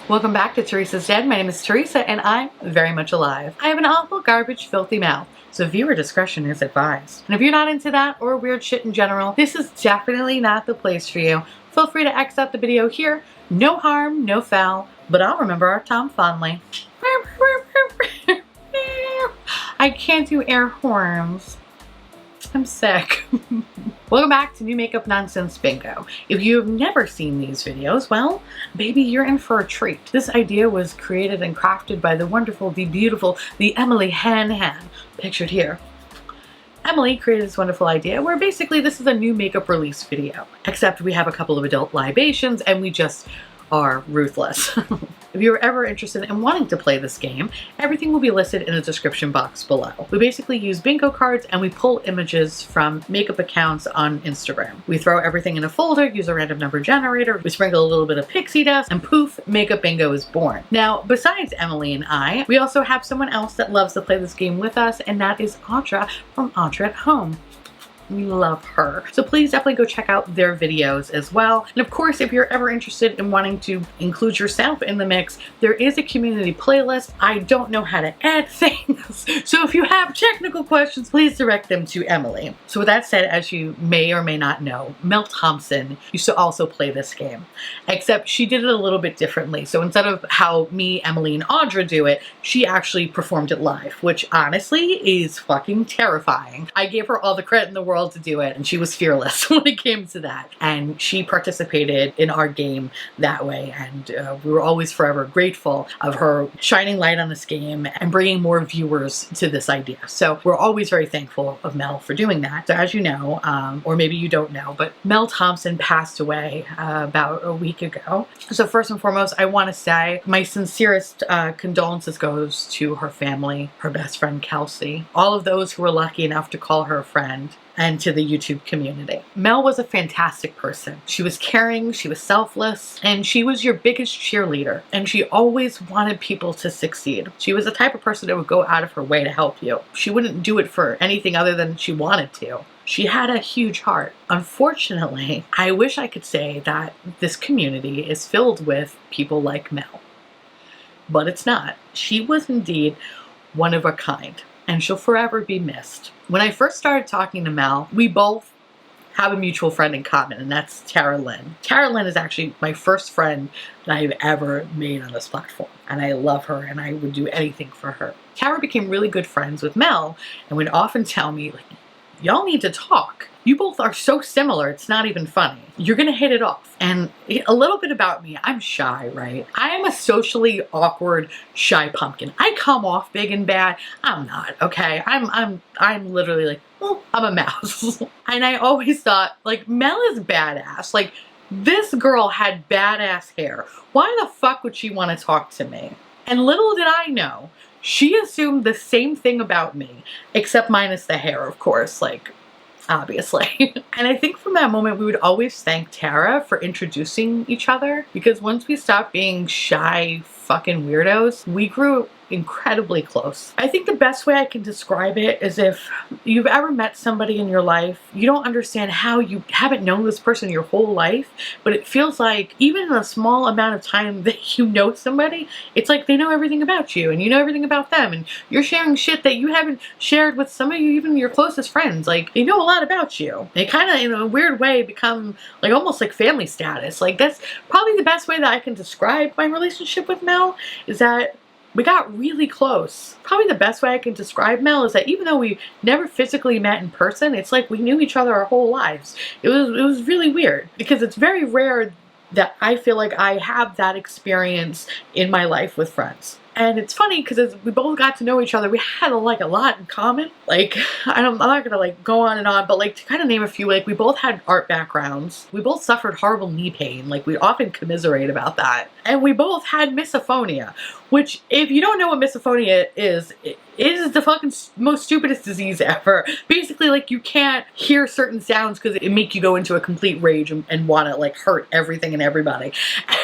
Welcome back to Teresa's Den. My name is Teresa and I'm very much alive. I have an awful, garbage, filthy mouth, so viewer discretion is advised. And if you're not into that or weird shit in general, this is definitely not the place for you. Feel free to exit the video here. No harm, no foul, but I'll remember our Tom fondly. I can't do air horns. I'm sick. Welcome back to New Makeup Nonsense Bingo. If you have never seen these videos, well, baby, you're in for a treat. This idea was created and crafted by the wonderful, the beautiful, the Emily Han, pictured here. Emily created this wonderful idea where basically this is a new makeup release video, except we have a couple of adult libations and we just are ruthless. If you're ever interested in wanting to play this game, everything will be listed in the description box below. We basically use bingo cards and we pull images from makeup accounts on Instagram. We throw everything in a folder, use a random number generator, we sprinkle a little bit of pixie dust, and poof, makeup bingo is born. Now, besides Emily and I, we also have someone else that loves to play this game with us, and that is Audra from Audra at Home. We love her. So please definitely go check out their videos as well. And of course, if you're ever interested in wanting to include yourself in the mix, there is a community playlist. I don't know how to add things, so if you have technical questions, please direct them to Emily. So with that said, as you may or may not know, Mel Thompson used to also play this game, except she did it a little bit differently. So instead of how me, Emily, and Audra do it, she actually performed it live, which honestly is fucking terrifying. I gave her all the credit in the world to do it, and she was fearless when it came to that, and she participated in our game that way, and we were always forever grateful of her shining light on this game and bringing more viewers to this idea. So we're always very thankful of Mel for doing that. So as you know, or maybe you don't know, but Mel Thompson passed away about a week ago. So first and foremost, I want to say my sincerest condolences goes to her family, her best friend Kelsey, all of those who were lucky enough to call her a friend, and to the YouTube community. Mel was a fantastic person. She was caring, she was selfless, and she was your biggest cheerleader. And she always wanted people to succeed. She was the type of person that would go out of her way to help you. She wouldn't do it for anything other than she wanted to. She had a huge heart. Unfortunately, I wish I could say that this community is filled with people like Mel, but it's not. She was indeed one of a kind, and she'll forever be missed. When I first started talking to Mel, we both have a mutual friend in common, and that's Tara Lynn. Tara Lynn is actually my first friend that I've ever made on this platform, and I love her, and I would do anything for her. Tara became really good friends with Mel, and would often tell me, like, y'all need to talk. You both are so similar, it's not even funny. You're gonna hit it off. And a little bit about me, I'm shy, right? I am a socially awkward, shy pumpkin. I come off big and bad. I'm not, okay? I'm literally like, well, I'm a mouse. And I always thought, like, Mel is badass. Like, this girl had badass hair. Why the fuck would she want to talk to me? And little did I know, she assumed the same thing about me, except minus the hair, of course, like, obviously. And I think from that moment, we would always thank Tara for introducing each other, because once we stopped being shy fucking weirdos, we grew incredibly close. I think the best way I can describe it is if you've ever met somebody in your life, you don't understand how you haven't known this person your whole life, but it feels like even in a small amount of time that you know somebody, it's like they know everything about you and you know everything about them, and you're sharing shit that you haven't shared with some of you, even your closest friends. Like, they know a lot about you. They kind of, in a weird way, become like almost like family status. Like, that's probably the best way that I can describe my relationship with Mel, is that we got really close. Probably the best way I can describe Mel is that even though we never physically met in person, it's like we knew each other our whole lives. It was really weird, because it's very rare that I feel like I have that experience in my life with friends. And it's funny because as we both got to know each other, we had like a lot in common. Like, I'm not gonna like go on and on, but like to kind of name a few, like we both had art backgrounds. We both suffered horrible knee pain. Like, we often commiserate about that. And we both had misophonia, which, if you don't know what misophonia is, it is the fucking most stupidest disease ever. Basically, like, you can't hear certain sounds because it make you go into a complete rage and want to like hurt everything and everybody.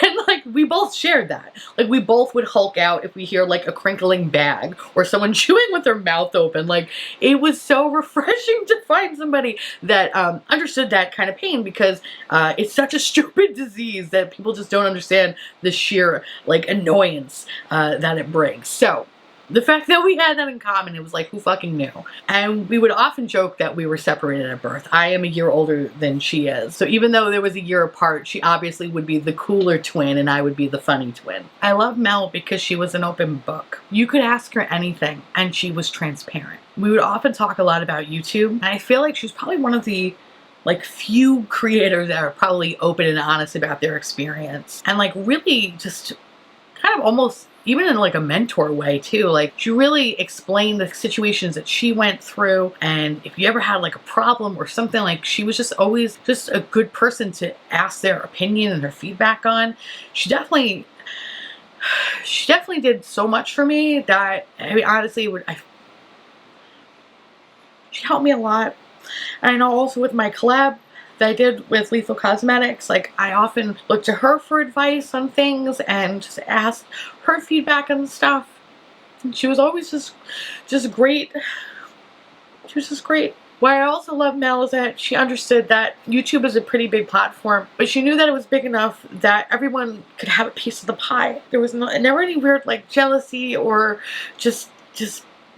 And like, like we both shared that. Like we both would Hulk out if we hear like a crinkling bag or someone chewing with their mouth open. Like it was so refreshing to find somebody that understood that kind of pain, because it's such a stupid disease that people just don't understand the sheer like annoyance that it brings. So the fact that we had that in common, it was like, who fucking knew? And we would often joke that we were separated at birth. I am a year older than she is. So even though there was a year apart, she obviously would be the cooler twin and I would be the funny twin. I love Mel because she was an open book. You could ask her anything and she was transparent. We would often talk a lot about YouTube. And I feel like she's probably one of the like few creators that are probably open and honest about their experience. And like really just kind of almost even in like a mentor way too. Like she really explained the situations that she went through, and if you ever had like a problem or something, like she was just always just a good person to ask their opinion and their feedback on. She definitely did so much for me that, I mean, honestly, she helped me a lot. And I know also with my collab that I did with Lethal Cosmetics, like I often looked to her for advice on things and just asked her feedback on stuff. And she was always just great. She was just great. What I also love Mel is that she understood that YouTube is a pretty big platform, but she knew that it was big enough that everyone could have a piece of the pie. There was never any weird like jealousy or just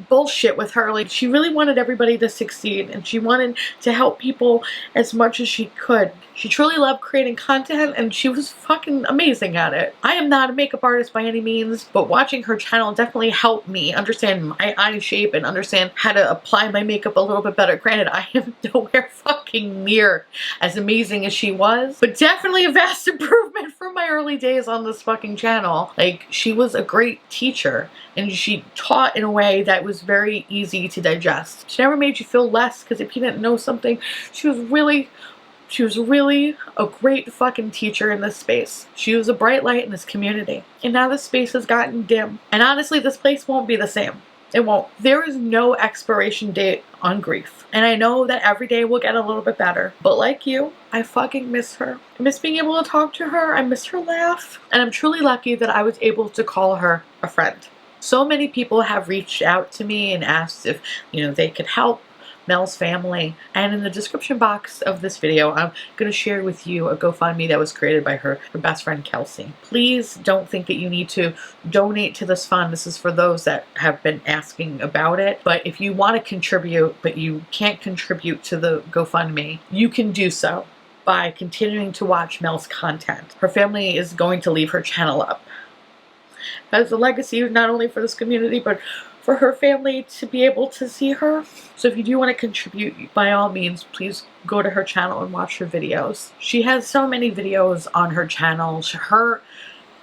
bullshit with her. Like she really wanted everybody to succeed, and she wanted to help people as much as she could. She truly loved creating content, and she was fucking amazing at it. I am not a makeup artist by any means, but watching her channel definitely helped me understand my eye shape and understand how to apply my makeup a little bit better. Granted, I am nowhere fucking near as amazing as she was, but definitely a vast improvement from my early days on this fucking channel. Like she was a great teacher, and she taught in a way that was very easy to digest. She never made you feel less because if you didn't know something. She was really a great fucking teacher in this space. She was a bright light in this community. And now this space has gotten dim. And honestly, this place won't be the same. It won't. There is no expiration date on grief. And I know that every day will get a little bit better. But like you, I fucking miss her. I miss being able to talk to her. I miss her laugh. And I'm truly lucky that I was able to call her a friend. So many people have reached out to me and asked if, they could help Mel's family. And in the description box of this video, I'm going to share with you a GoFundMe that was created by her best friend, Kelsey. Please don't think that you need to donate to this fund. This is for those that have been asking about it. But if you want to contribute, but you can't contribute to the GoFundMe, you can do so by continuing to watch Mel's content. Her family is going to leave her channel up as a legacy, not only for this community, but for her family to be able to see her. So if you do want to contribute, by all means, please go to her channel and watch her videos. She has so many videos on her channel. Her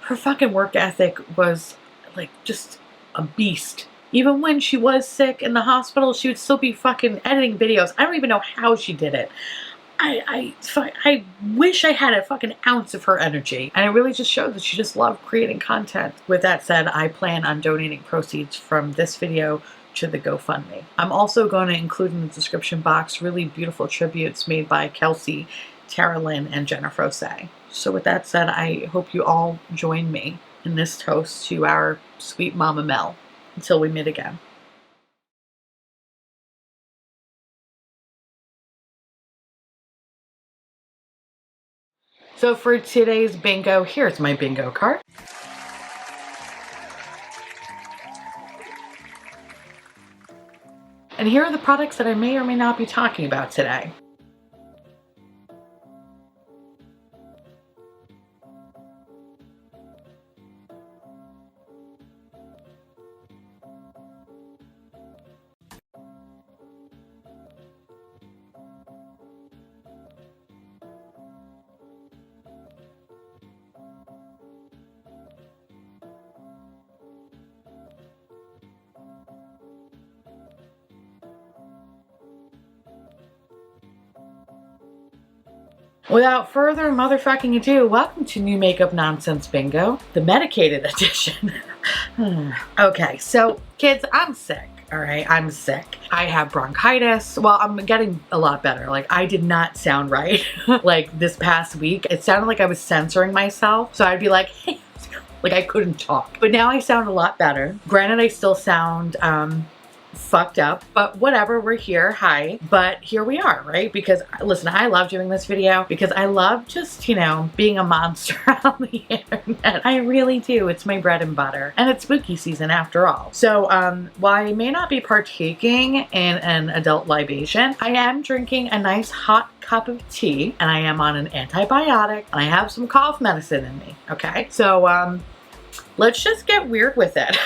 fucking work ethic was like just a beast. Even when she was sick in the hospital, she would still be fucking editing videos. I don't even know how she did it. I wish I had a fucking ounce of her energy. And it really just showed that she just loved creating content. With that said, I plan on donating proceeds from this video to the GoFundMe. I'm also going to include in the description box really beautiful tributes made by Kelsey, Tara Lynn, and Jennifer Osei. So with that said, I hope you all join me in this toast to our sweet Mama Mel. Until we meet again. So for today's bingo, here's my bingo card. And here are the products that I may or may not be talking about today. Without further motherfucking ado, welcome to New Makeup Nonsense Bingo, the medicated edition. Okay, so kids, I'm sick. All right, I'm sick. I have bronchitis. Well, I'm getting a lot better. Like, I did not sound right like this past week. It sounded like I was censoring myself. So I'd be like, hey, like I couldn't talk. But now I sound a lot better. Granted, I still sound fucked up, but whatever, we're here. Hi. But here we are, right? Because listen, I love doing this video because I love just, you know, being a monster on the internet. I really do. It's my bread and butter. And it's spooky season after all. So while I may not be partaking in an adult libation, I am drinking a nice hot cup of tea, and I am on an antibiotic, and I have some cough medicine in me. Okay. So let's just get weird with it.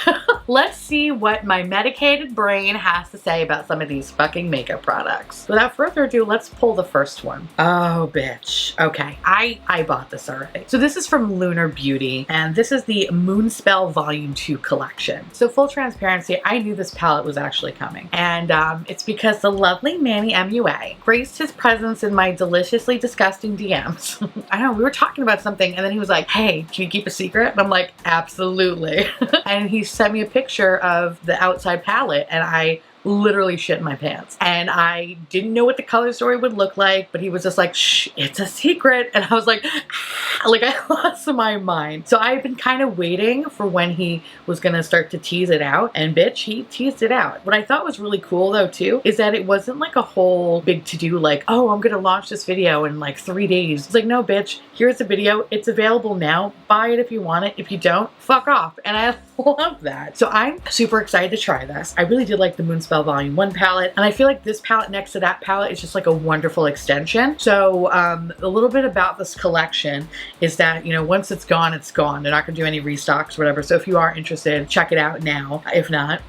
Let's see what my medicated brain has to say about some of these fucking makeup products. Without further ado, let's pull the first one. Oh, bitch. Okay, I bought this already. So this is from Lunar Beauty, and this is the Moonspell Volume 2 collection. So full transparency, I knew this palette was actually coming. And it's because the lovely Manny MUA graced his presence in my deliciously disgusting DMs. I know, we were talking about something, and then he was like, hey, can you keep a secret? And I'm like, absolutely. And he sent me a picture of the outside palette, and I literally shit my pants. And I didn't know what the color story would look like, but he was just like, shh, it's a secret. And I was like, ah, like I lost my mind. So I've been kind of waiting for when he was gonna start to tease it out, and bitch, he teased it out. What I thought was really cool though too, is that it wasn't like a whole big to-do like, oh, I'm gonna launch this video in like 3 days. It's like, no bitch, here's the video. It's available now. Buy it if you want it. If you don't, fuck off. And I love that. So I'm super excited to try this. I really did like the Moonspell Volume 1 palette, and I feel like this palette next to that palette is just like a wonderful extension. So a little bit about this collection is that, you know, once it's gone, it's gone. They're not gonna do any restocks or whatever. So if you are interested, check it out now. If not,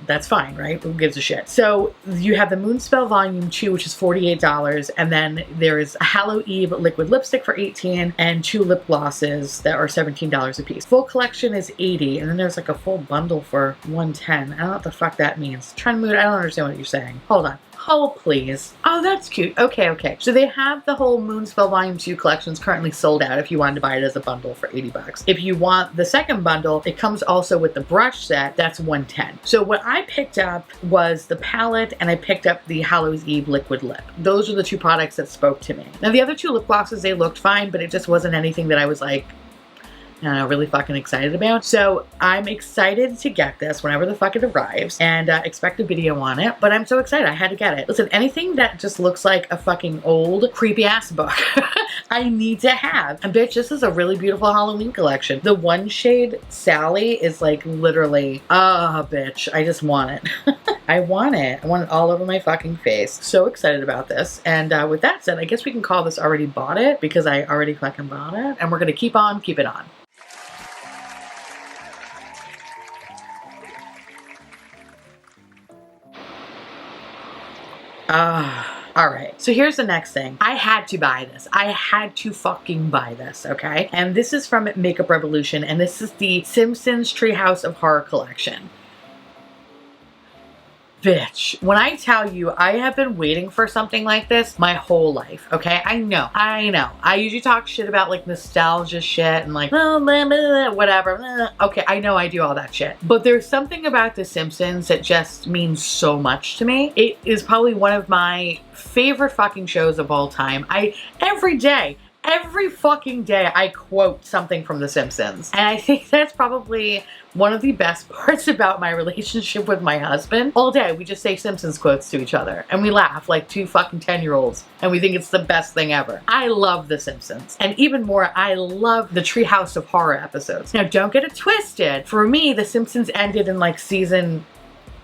that's fine, right? Who gives a shit? So you have the Moonspell Volume 2, which is $48, and then there is a Hallow Eve liquid lipstick for $18 and 2 lip glosses that are $17 a piece. Full collection is $80, and then there's like a full bundle for $110. I don't know what the fuck that means. Trend mood, I don't understand what you're saying. Hold on. Oh, please. Oh, that's cute. Okay, okay. So they have the whole Moonspell Volume 2 collections currently sold out if you wanted to buy it as a bundle for 80 bucks. If you want the second bundle, it comes also with the brush set. That's $110. So what I picked up was the palette, and I picked up the Hallows Eve liquid lip. Those are the 2 products that spoke to me. Now the other 2 lip glosses, they looked fine, but it just wasn't anything that I was like, really fucking excited about. So I'm excited to get this whenever the fuck it arrives, and expect a video on it, but I'm so excited. I had to get it. Listen, anything that just looks like a fucking old creepy ass book I need to have. And bitch, this is a really beautiful Halloween collection. The one shade Sally is like literally, bitch, I just want it. I want it. I want it all over my fucking face. So excited about this. And with that said, I guess we can call this already bought it, because I already fucking bought it, and we're gonna keep on keeping on. All right, so here's the next thing. I had to buy this. I had to fucking buy this, okay? And this is from Makeup Revolution, and this is the Simpsons Treehouse of Horror collection. Bitch, when I tell you I have been waiting for something like this my whole life, okay? I know. I usually talk shit about like nostalgia shit and like, whatever. Okay, I know I do all that shit. But there's something about The Simpsons that just means so much to me. It is probably one of my favorite fucking shows of all time. Every fucking day I quote something from The Simpsons. And I think that's probably one of the best parts about my relationship with my husband. All day we just say Simpsons quotes to each other, and we laugh like 2 fucking 10-year-olds, and we think it's the best thing ever. I love The Simpsons. And even more, I love the Treehouse of Horror episodes. Now don't get it twisted. For me, The Simpsons ended in like season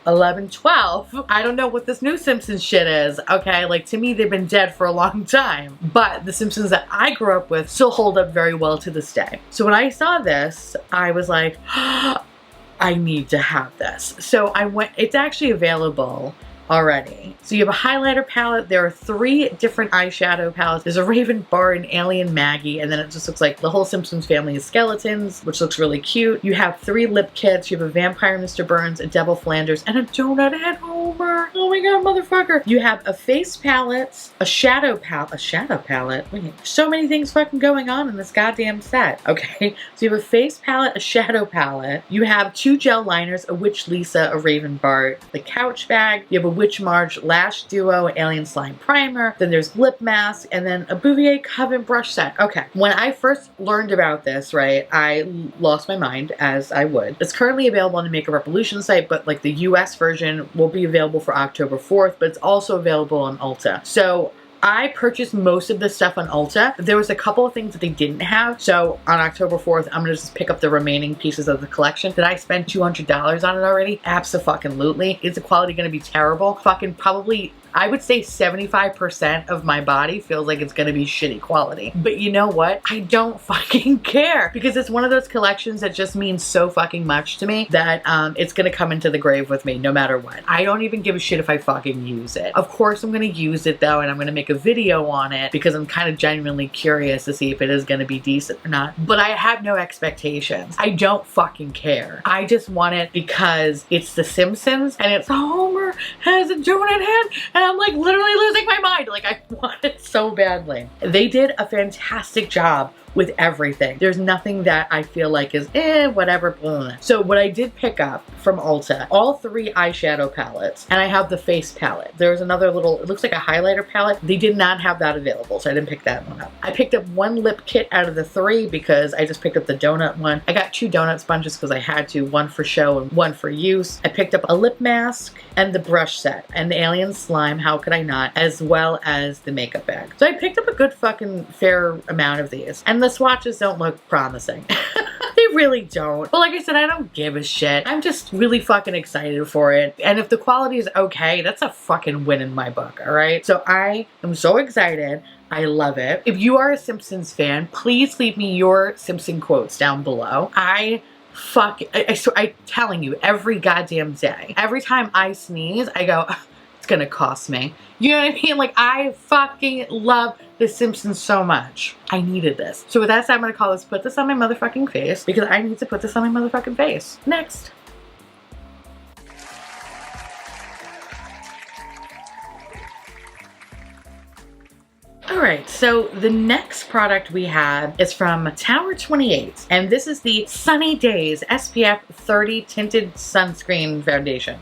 11, 12. I don't know what this new Simpsons shit is, okay? Like, to me, they've been dead for a long time. But the Simpsons that I grew up with still hold up very well to this day. So when I saw this, I was like, I need to have this. So I went, it's actually available already. So you have a highlighter palette. There are 3 different eyeshadow palettes. There's a Raven Bart, an Alien Maggie, and then it just looks like the whole Simpsons family is skeletons, which looks really cute. You have 3 lip kits. You have a Vampire Mr. Burns, a Devil Flanders, and a Donut Head Homer. Oh my god, motherfucker. You have a face palette, a shadow palette. Wait, so many things fucking going on in this goddamn set. Okay, so you have a face palette, a shadow palette. You have 2 gel liners, a Witch Lisa, a Raven Bart, the couch bag. You have a Witch Marge Lash Duo, Alien Slime Primer. Then there's lip mask, and then a Bouvier Coven brush set. Okay, when I first learned about this, right, I lost my mind, as I would. It's currently available on the Makeup Revolution site, but like the US version will be available for October 4th, but it's also available on Ulta. So I purchased most of this stuff on Ulta. There was a couple of things that they didn't have. So on October 4th, I'm gonna just pick up the remaining pieces of the collection. Did I spend $200 on it already? Abso-fucking-lutely. Is the quality gonna be terrible? Fucking probably, I would say 75% of my body feels like it's gonna be shitty quality. But you know what? I don't fucking care, because it's one of those collections that just means so fucking much to me that it's gonna come into the grave with me no matter what. I don't even give a shit if I fucking use it. Of course I'm gonna use it though, and I'm gonna make a video on it because I'm kind of genuinely curious to see if it is gonna be decent or not. But I have no expectations. I don't fucking care. I just want it because it's The Simpsons and it's Homer has a donut head, and I'm like literally losing my mind. Like, I want it so badly. They did a fantastic job with everything. There's nothing that I feel like is whatever. Blah. So what I did pick up from Ulta, all 3 eyeshadow palettes, and I have the face palette. There was another little, it looks like a highlighter palette. They did not have that available, so I didn't pick that one up. I picked up 1 lip kit out of the 3 because I just picked up the donut one. I got 2 donut sponges because I had to, 1 for show and 1 for use. I picked up a lip mask and the brush set and the Alien Slime, how could I not, as well as the makeup bag. So I picked up a good fucking fair amount of these. And the swatches don't look promising. They really don't. But like I said, I don't give a shit. I'm just really fucking excited for it. And if the quality is okay, that's a fucking win in my book, alright? So I am so excited. I love it. If you are a Simpsons fan, please leave me your Simpson quotes down below. I'm telling you, every goddamn day, every time I sneeze, I go, it's gonna cost me. You know what I mean? Like, I fucking love The Simpsons so much. I needed this. So with that said, I'm gonna call this Put This on My Motherfucking Face, because I need to put this on my motherfucking face. Next. Alright, so the next product we have is from Tower 28, and this is the Sunny Days SPF 30 Tinted Sunscreen Foundation.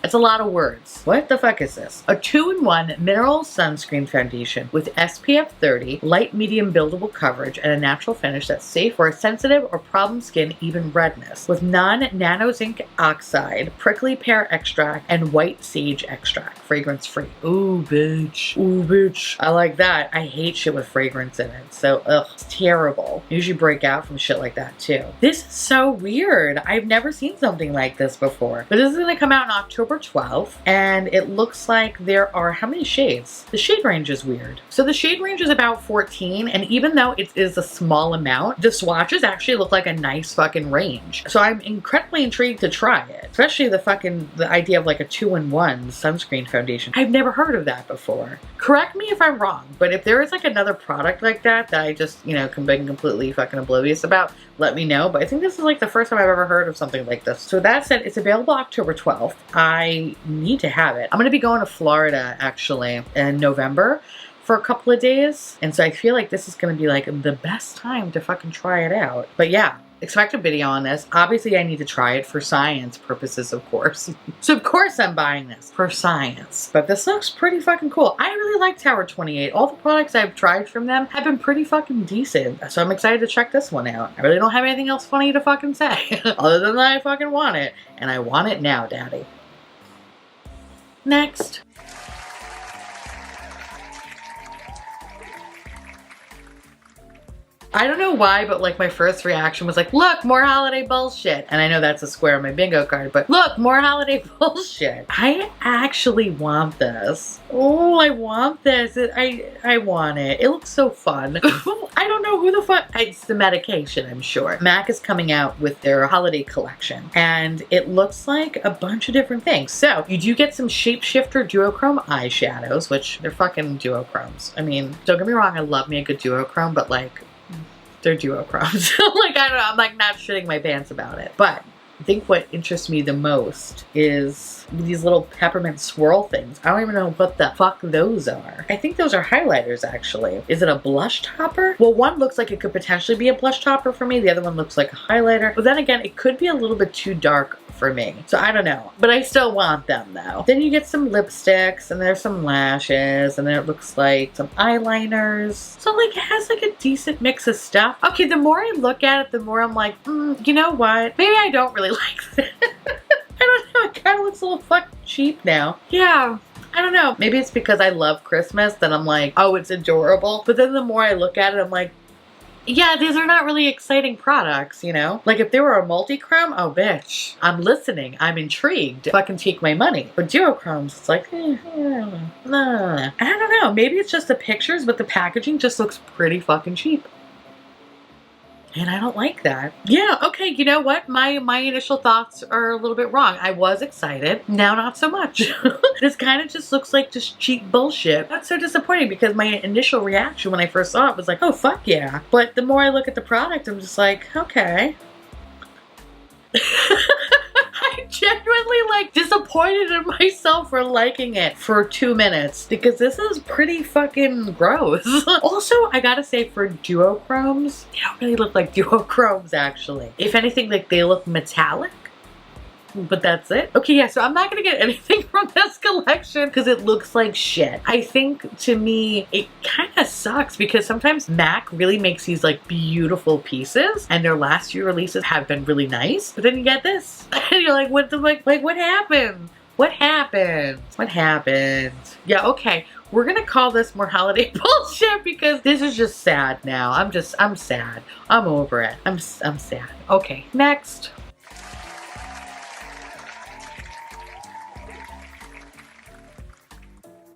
It's a lot of words. What the fuck is this? A 2-in-1 mineral sunscreen foundation with SPF 30, light medium buildable coverage, and a natural finish that's safe for sensitive or problem skin, even redness, with non-nano zinc oxide, prickly pear extract, and white sage extract, fragrance free. Ooh, bitch. Ooh, bitch. I like that. I hate shit with fragrance in it. So, ugh, it's terrible. I usually break out from shit like that too. This is so weird. I've never seen something like this before. But this is gonna come out in October 12th, and it looks like there are, how many shades? The shade range is weird. So the shade range is about 14, and even though it is a small amount, the swatches actually look like a nice fucking range. So I'm incredibly intrigued to try it, especially the idea of like a 2-in-1 sunscreen foundation. I've never heard of that before. Correct me if I'm wrong, but if there is like another product like that I just, you know, been completely fucking oblivious about, let me know. But I think this is like the first time I've ever heard of something like this. So that said, it's available October 12th. I need to have it. I'm gonna be going to Florida actually in November for a couple of days, and so I feel like this is gonna be like the best time to fucking try it out. But yeah, expect a video on this. Obviously I need to try it for science purposes, of course. So of course I'm buying this for science. But this looks pretty fucking cool. I really like Tower 28. All the products I've tried from them have been pretty fucking decent. So I'm excited to check this one out. I really don't have anything else funny to fucking say other than that I fucking want it, and I want it now, daddy. Next. I don't know why, but like my first reaction was like, look, more holiday bullshit. And I know that's a square on my bingo card, but look, more holiday bullshit. I actually want this. Oh, I want this. I want it. It looks so fun. I don't know who the fuck. It's the medication, I'm sure. MAC is coming out with their holiday collection, and it looks like a bunch of different things. So you do get some Shapeshifter duochrome eyeshadows, which they're fucking duochromes. I mean, don't get me wrong, I love me a good duochrome, but like, they're duochromes. Like, I don't know, I'm like not shitting my pants about it. But I think what interests me the most is these little peppermint swirl things. I don't even know what the fuck those are. I think those are highlighters, actually. Is it a blush topper? Well, one looks like it could potentially be a blush topper for me. The other one looks like a highlighter. But then again, it could be a little bit too dark for me. So I don't know. But I still want them, though. Then you get some lipsticks, and there's some lashes, and then it looks like some eyeliners. So, like, it has, like, a decent mix of stuff. Okay, the more I look at it, the more I'm like, you know what? Maybe I don't really like this. I don't know, it kind of looks a little fucking cheap now. Yeah, I don't know. Maybe it's because I love Christmas that I'm like, oh, it's adorable. But then the more I look at it, I'm like, yeah, these are not really exciting products, you know? Like if they were a multi-chrome, oh bitch, I'm listening, I'm intrigued. Fucking take my money. But duochromes, it's like, I don't know, maybe it's just the pictures, but the packaging just looks pretty fucking cheap. And I don't like that. Yeah, okay, you know what? My initial thoughts are a little bit wrong. I was excited, now not so much. This kind of just looks like just cheap bullshit. That's so disappointing because my initial reaction when I first saw it was like, oh, fuck yeah. But the more I look at the product, I'm just like, okay. I'm genuinely like disappointed in myself for liking it for 2 minutes because this is pretty fucking gross. Also, I gotta say for duochromes, they don't really look like duochromes actually. If anything, like they look metallic. But that's it. Okay, yeah, so I'm not gonna get anything from this collection because it looks like shit. I think to me, it kind of sucks because sometimes MAC really makes these like beautiful pieces and their last few releases have been really nice. But then you get this and you're like, what the like what happened? What happened? What happened? Yeah, okay. We're gonna call this more holiday bullshit because this is just sad now. I'm sad. I'm over it. I'm sad. Okay, next.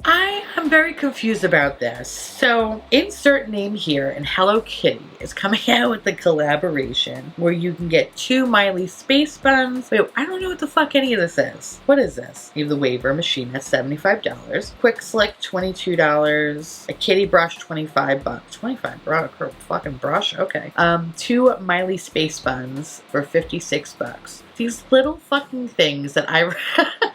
I am very confused about this. So, insert name here, and Hello Kitty is coming out with a collaboration where you can get 2 Miley space buns. Wait, I don't know what the fuck any of this is. What is this? You have the Waver machine at $75. Quick Slick, $22. A kitty brush, $25. 25 brush, fucking brush? Okay. 2 Miley space buns for $56. These little fucking things that I...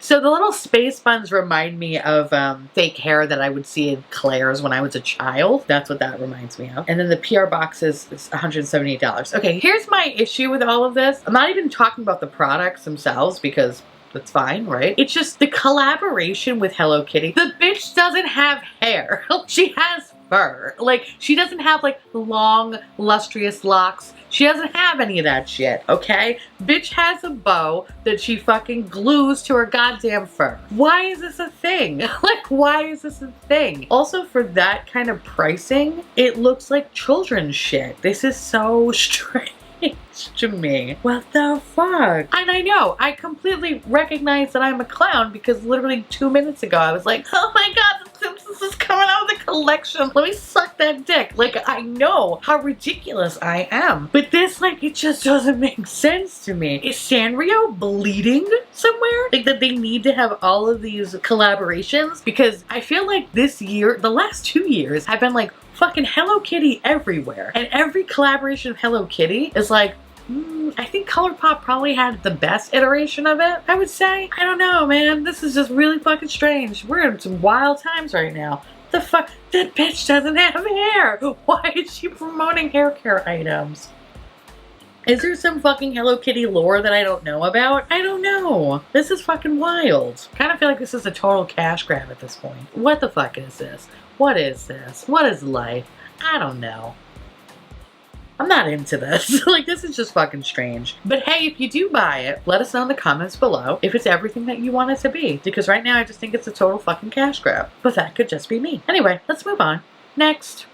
So the little space buns remind me of fake hair that I would see in Claire's when I was a child. That's what that reminds me of. And then the PR box is $178. Okay, here's my issue with all of this. I'm not even talking about the products themselves because that's fine, right? It's just the collaboration with Hello Kitty. The bitch doesn't have hair. She has fur. Like, she doesn't have like long, lustrous locks. She doesn't have any of that shit, okay? Bitch has a bow that she fucking glues to her goddamn fur. Why is this a thing? Like, why is this a thing? Also, for that kind of pricing, it looks like children's shit. This is so strange to me. What the fuck? And I know, I completely recognize that I'm a clown because literally 2 minutes ago I was like, oh my god, the Simpsons is coming out with a collection. Let me suck that dick. Like, I know how ridiculous I am. But this, like, it just doesn't make sense to me. Is Sanrio bleeding somewhere? Like, that they need to have all of these collaborations? Because I feel like this year, the last 2 years, have been like, fucking Hello Kitty everywhere. And every collaboration of Hello Kitty is like, I think ColourPop probably had the best iteration of it, I would say. I don't know, man. This is just really fucking strange. We're in some wild times right now. The fuck? That bitch doesn't have hair. Why is she promoting hair care items? Is there some fucking Hello Kitty lore that I don't know about? I don't know. This is fucking wild. I kind of feel like this is a total cash grab at this point. What the fuck is this? What is this? What is life? I don't know. I'm not into this. Like, this is just fucking strange. But hey, if you do buy it, let us know in the comments below if it's everything that you want it to be. Because right now, I just think it's a total fucking cash grab. But that could just be me. Anyway, let's move on. Next.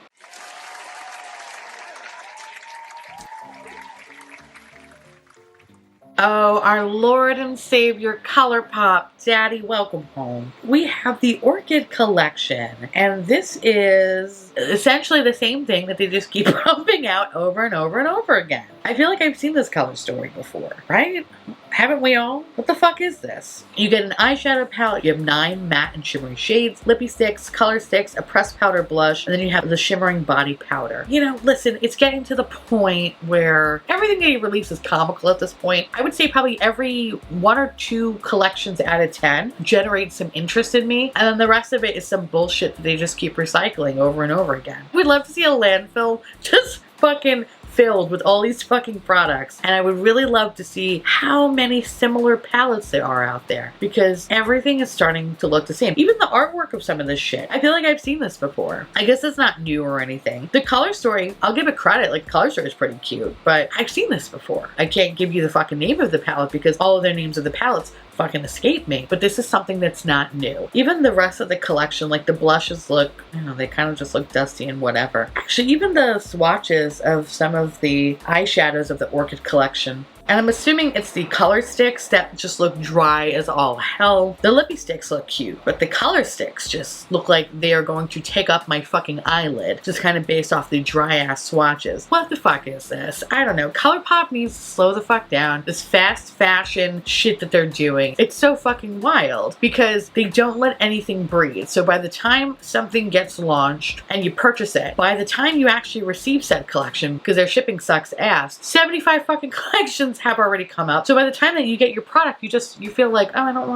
Oh, our Lord and Savior ColourPop, Daddy, welcome home. We have the Orchid Collection, and this is essentially the same thing that they just keep pumping out over and over and over again. I feel like I've seen this color story before, right? Haven't we all? What the fuck is this? You get an eyeshadow palette, you have 9 matte and shimmery shades, lippy sticks, color sticks, a pressed powder blush, and then you have the shimmering body powder. You know, listen, it's getting to the point where everything they release is comical at this point. I would say probably every 1 or 2 collections out of 10 generates some interest in me, and then the rest of it is some bullshit that they just keep recycling over and over again. We'd love to see a landfill just fucking filled with all these fucking products, and I would really love to see how many similar palettes there are out there, because everything is starting to look the same. Even the artwork of some of this shit, I feel like I've seen this before. I guess it's not new or anything. The color story, I'll give it credit, like the color story is pretty cute, but I've seen this before. I can't give you the fucking name of the palette because all of their names of the palettes fucking escape me, but this is something that's not new. Even the rest of the collection, like the blushes look, you know, they kind of just look dusty and whatever. Actually, even the swatches of some of the eyeshadows of the Orchid Collection, and I'm assuming it's the color sticks that just look dry as all hell. The lippy sticks look cute, but the color sticks just look like they are going to take up my fucking eyelid, just kind of based off the dry ass swatches. What the fuck is this? I don't know. ColourPop needs to slow the fuck down. This fast fashion shit that they're doing, it's so fucking wild because they don't let anything breathe. So by the time something gets launched and you purchase it, by the time you actually receive said collection, because their shipping sucks ass, 75 fucking collections have already come out. So by the time that you get your product, you feel like, oh, I don't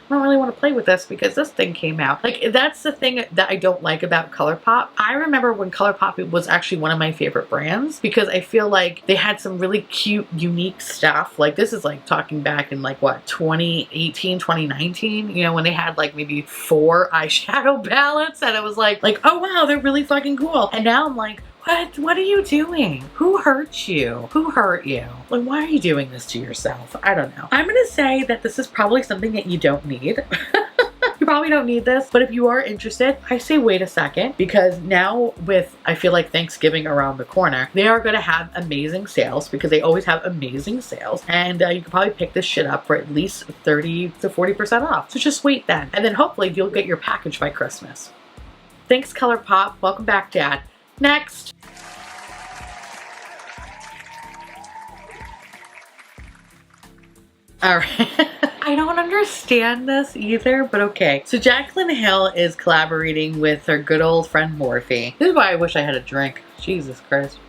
really want to play with this because this thing came out. Like, that's the thing that I don't like about ColourPop. I remember when ColourPop was actually one of my favorite brands because I feel like they had some really cute, unique stuff. Like, this is like talking back in like what, 2018, 2019, you know, when they had like maybe 4 eyeshadow palettes, and it was like, oh wow, they're really fucking cool. And now I'm like, what are you doing? Who hurt you? Who hurt you? Like, why are you doing this to yourself? I don't know. I'm gonna say that this is probably something that you don't need. You probably don't need this, but if you are interested, I say wait a second, because now with, I feel like Thanksgiving around the corner, they are gonna have amazing sales because they always have amazing sales, and you can probably pick this shit up for at least 30 to 40% off. So just wait then, and then hopefully you'll get your package by Christmas. Thanks, ColourPop. Welcome back, Dad. Next. All right. I don't understand this either, but okay. So Jaclyn Hill is collaborating with her good old friend Morphe. This is why I wish I had a drink. Jesus Christ.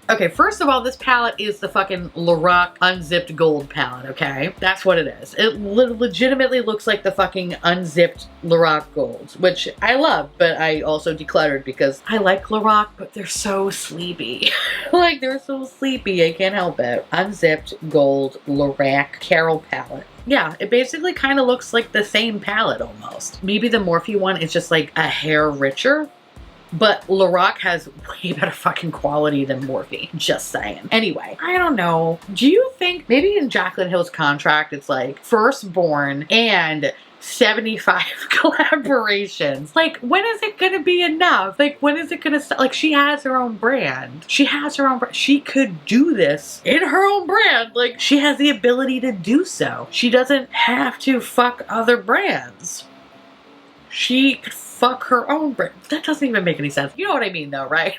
Okay, first of all, this palette is the fucking Lorac Unzipped Gold palette, okay? That's what it is. It legitimately looks like the fucking Unzipped Lorac Gold, which I love, but I also decluttered because I like Lorac, but they're so sleepy. Like, they're so sleepy, I can't help it. Unzipped Gold Lorac Carol palette. Yeah, it basically kind of looks like the same palette almost. Maybe the Morphe one is just like a hair richer, but Lorac has way better fucking quality than Morphe. Just saying. Anyway, I don't know. Do you think maybe in Jaclyn Hill's contract it's like firstborn and 75 collaborations? Like, when is it gonna be enough? Like, when is it gonna stop? Like, she has her own brand. She has her own brand. She could do this in her own brand. Like, she has the ability to do so. She doesn't have to fuck other brands. She could fuck her own brand. That doesn't even make any sense. You know what I mean though, right?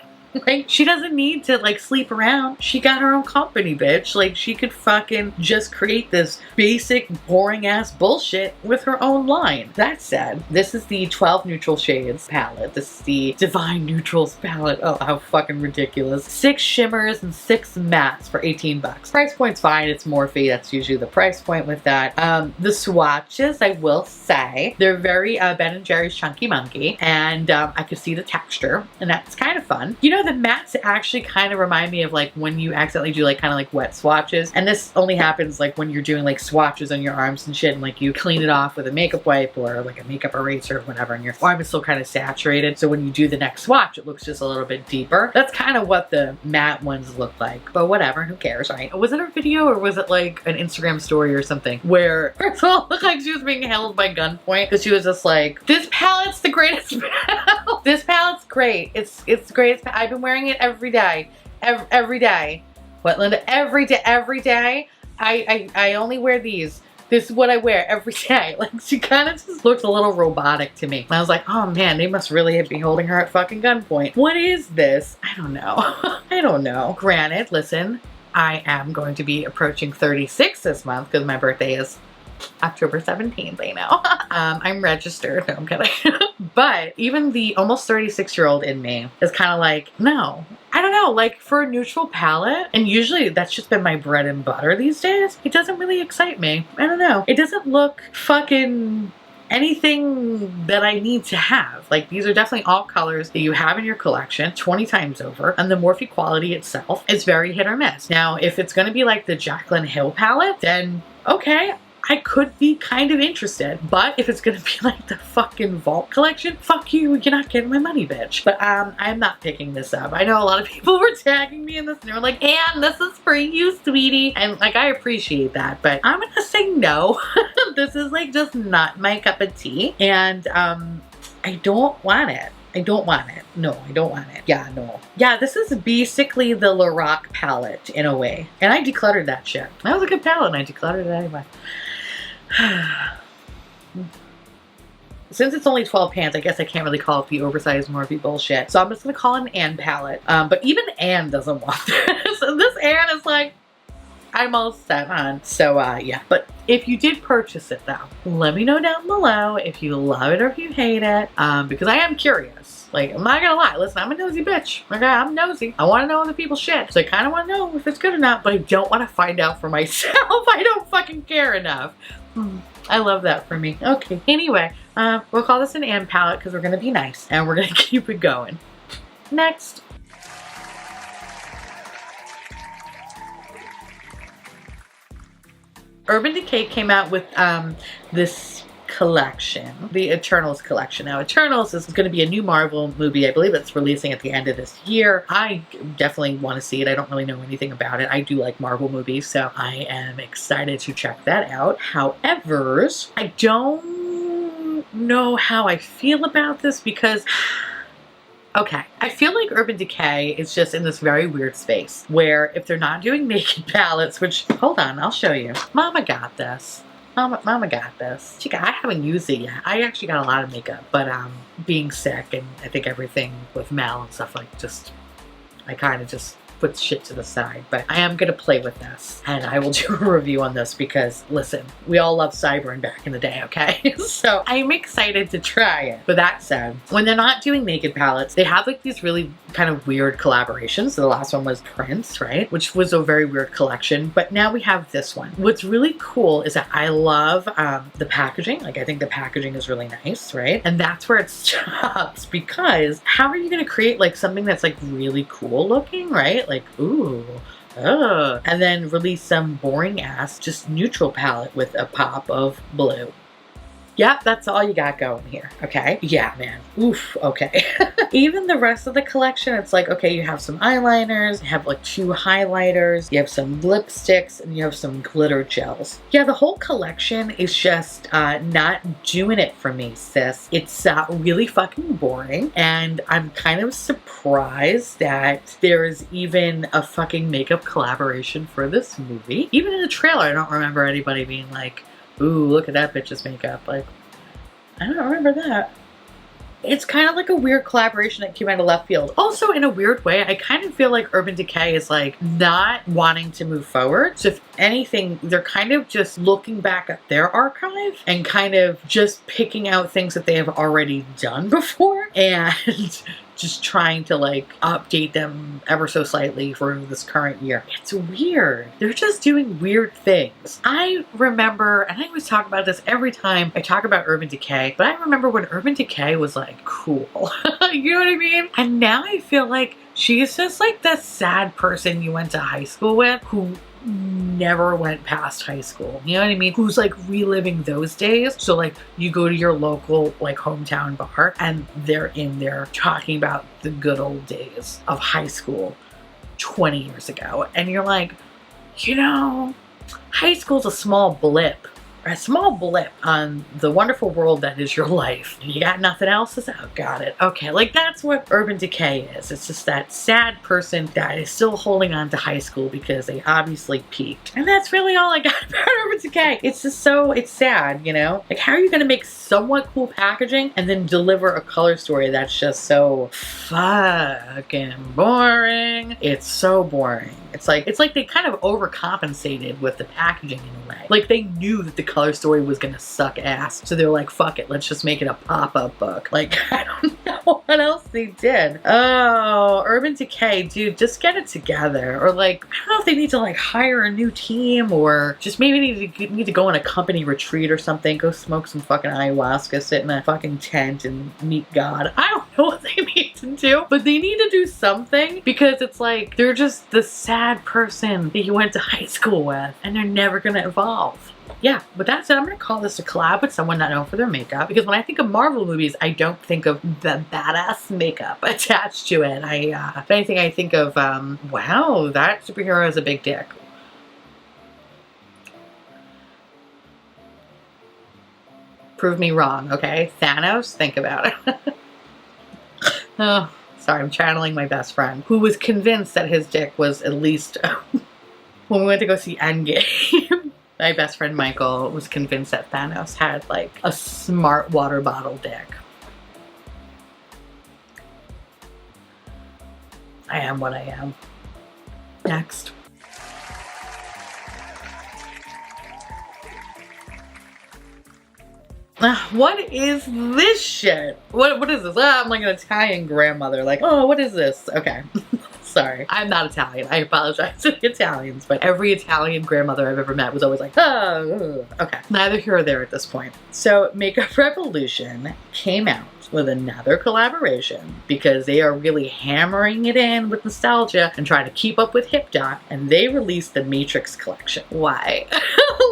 Like, she doesn't need to like sleep around. She got her own company, bitch. Like, she could fucking just create this basic, boring ass bullshit with her own line. That said, this is the 12 neutral shades palette. This is the Divine Neutrals palette. Oh, how fucking ridiculous. 6 shimmers and 6 mattes for 18 bucks. Price point's fine. It's Morphe. That's usually the price point with that. The swatches, I will say, they're very Ben & Jerry's Chunky Monkey, and I could see the texture, and that's kind of fun. You know, the mattes actually kind of remind me of like when you accidentally do like kind of like wet swatches, and this only happens like when you're doing like swatches on your arms and shit, and like you clean it off with a makeup wipe or like a makeup eraser or whatever, and your arm is still kind of saturated, so when you do the next swatch it looks just a little bit deeper. That's kind of what the matte ones look like, but whatever, who cares, right? Was it a video or was it like an Instagram story or something where first of all it looked like she was being held by gunpoint because she was just like, this palette's the greatest palette. This palette's great. It's great. I've been wearing it every day. every day. What, Linda? Every day. I only wear these. This is what I wear every day. Like, she kind of just looks a little robotic to me. I was like, oh man, they must really be holding her at fucking gunpoint. What is this? I don't know. I don't know. Granted, listen, I am going to be approaching 36 this month because my birthday is October 17th, I know. I'm registered. No, I'm kidding. But even the almost 36-year-old in me is kind of like, no. I don't know, like for a neutral palette, and usually that's just been my bread and butter these days, it doesn't really excite me. I don't know. It doesn't look fucking anything that I need to have. Like, these are definitely all colors that you have in your collection 20 times over, and the Morphe quality itself is very hit or miss. Now, if it's going to be like the Jaclyn Hill palette, then okay, I could be kind of interested. But if it's gonna be like the fucking Vault collection, fuck you, you're not getting my money, bitch. But I'm not picking this up. I know a lot of people were tagging me in this and they were like, Anne, this is for you, sweetie. And like, I appreciate that, but I'm gonna say no. This is like just not my cup of tea. And I don't want it. I don't want it. No, I don't want it. Yeah, no. Yeah, this is basically the Lorac palette in a way. And I decluttered that shit. That was a good palette and I decluttered it anyway. Since it's only 12 pants, I guess I can't really call it the oversized Morphe bullshit. So I'm just gonna call it an Anne palette. But even Anne doesn't want this. This Anne is like, I'm all set on. So yeah. But if you did purchase it though, let me know down below if you love it or if you hate it. Because I am curious. Like, I'm not gonna lie. Listen, I'm a nosy bitch. Okay, I'm nosy. I want to know other people's shit. So I kind of want to know if it's good or not, but I don't want to find out for myself. I don't fucking care enough. I love that for me. Okay, anyway, we'll call this an Anne palette because we're going to be nice and we're going to keep it going. Next. Urban Decay came out with this collection, the Eternals collection. Now, Eternals is going to be a new Marvel movie. I believe it's releasing at the end of this year. I definitely want to see it. I don't really know anything about it. I do like Marvel movies, so I am excited to check that out. However, I don't know how I feel about this because okay, I feel like Urban Decay is just in this very weird space where if they're not doing naked palettes, which, hold on, I'll show you. Mama got this. Mama got this. I haven't used it yet. I actually got a lot of makeup, but being sick and I think everything with Mel and stuff, like, just, I kind of just put shit to the side. But I am gonna play with this and I will do a review on this because, listen, we all loved Cyber back in the day, okay? So I'm excited to try it. But that said, when they're not doing naked palettes, they have like these really kind of weird collaborations. So the last one was Prince, right? Which was a very weird collection. But now we have this one. What's really cool is that I love the packaging. Like, I think the packaging is really nice, right? And that's where it stops, because how are you gonna create like something that's like really cool looking, right? Like, ooh, and then release some boring ass, just neutral palette with a pop of blue. Yeah, that's all you got going here, okay? Yeah, man. Oof, okay. Even the rest of the collection, it's like, okay, you have some eyeliners, you have like 2 highlighters, you have some lipsticks, and you have some glitter gels. Yeah, the whole collection is just not doing it for me, sis. It's really fucking boring, and I'm kind of surprised that there is even a fucking makeup collaboration for this movie. Even in the trailer, I don't remember anybody being like, ooh, look at that bitch's makeup. Like, I don't remember that. It's kind of like a weird collaboration that came out of left field. Also, in a weird way, I kind of feel like Urban Decay is like not wanting to move forward. So if anything, they're kind of just looking back at their archive and kind of just picking out things that they have already done before and just trying to like update them ever so slightly for this current year. It's weird. They're just doing weird things. I remember, and I always talk about this every time I talk about Urban Decay, but I remember when Urban Decay was like cool. You know what I mean? And now I feel like she's just like the sad person you went to high school with who never went past high school. You know what I mean? Who's like reliving those days. So like you go to your local like hometown bar and they're in there talking about the good old days of high school 20 years ago. And you're like, you know, high school's a small blip, a small blip on the wonderful world that is your life. You got nothing else to say? Oh, got it. Okay, like that's what Urban Decay is. It's just that sad person that is still holding on to high school because they obviously peaked. And that's really all I got about Urban Decay. It's just so, it's sad, you know? Like, how are you gonna make somewhat cool packaging and then deliver a color story that's just so fucking boring? It's so boring. It's like they kind of overcompensated with the packaging in a way. Like, they knew that the color story was gonna suck ass, so they're like, fuck it, let's just make it a pop-up book. Like, I don't know what else they did. Oh, Urban Decay, dude, just get it together. Or like, I don't know if they need to like hire a new team, or just maybe need to go on a company retreat or something, go smoke some fucking ayahuasca, sit in a fucking tent and meet God. I don't know what they need to do, but they need to do something, because it's like, they're just the sad person that you went to high school with, and they're never gonna evolve. Yeah, with that said, I'm gonna call this a collab with someone not known for their makeup, because when I think of Marvel movies, I don't think of the badass makeup attached to it. If anything, I think of, wow, that superhero has a big dick. Prove me wrong, okay? Thanos, think about it. Oh, sorry, I'm channeling my best friend, who was convinced that his dick was at least, when we went to go see Endgame, my best friend Michael was convinced that Thanos had like a smart water bottle dick. I am what I am. Next. What is this shit? What is this? I'm like an Italian grandmother. Like, oh, what is this? Okay. Sorry. I'm not Italian. I apologize to the Italians, but every Italian grandmother I've ever met was always like, oh, okay. Neither here or there at this point. So Makeup Revolution came out with another collaboration because they are really hammering it in with nostalgia and trying to keep up with HipDot, and they released the Matrix collection. Why?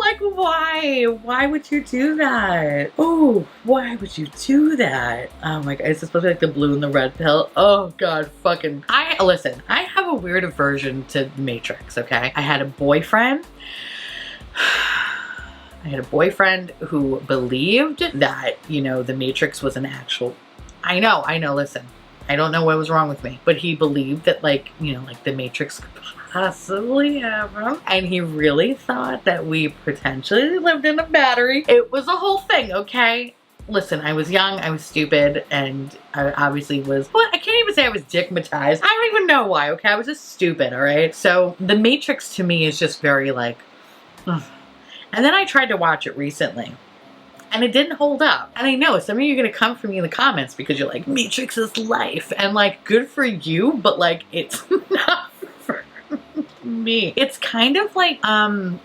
Like, why? Why would you do that? Oh, why would you do that? Oh my god, is this supposed to be like the blue and the red pill? Oh god, fucking. Listen, I have a weird aversion to Matrix, okay? I had a boyfriend who believed that, you know, the Matrix was an actual... I know, listen. I don't know what was wrong with me. But he believed that, like, you know, like the Matrix could possibly happen. And he really thought that we potentially lived in a battery. It was a whole thing, okay? Listen, I was young, I was stupid, and I obviously was... Well, I can't even say I was dickmatized. I don't even know why, okay? I was just stupid, alright? So, the Matrix to me is just very, like... Ugh. And then I tried to watch it recently, and it didn't hold up. And I know some of you are going to come for me in the comments because you're like, Matrix is life. And like, good for you, but like, it's not for me. It's kind of like,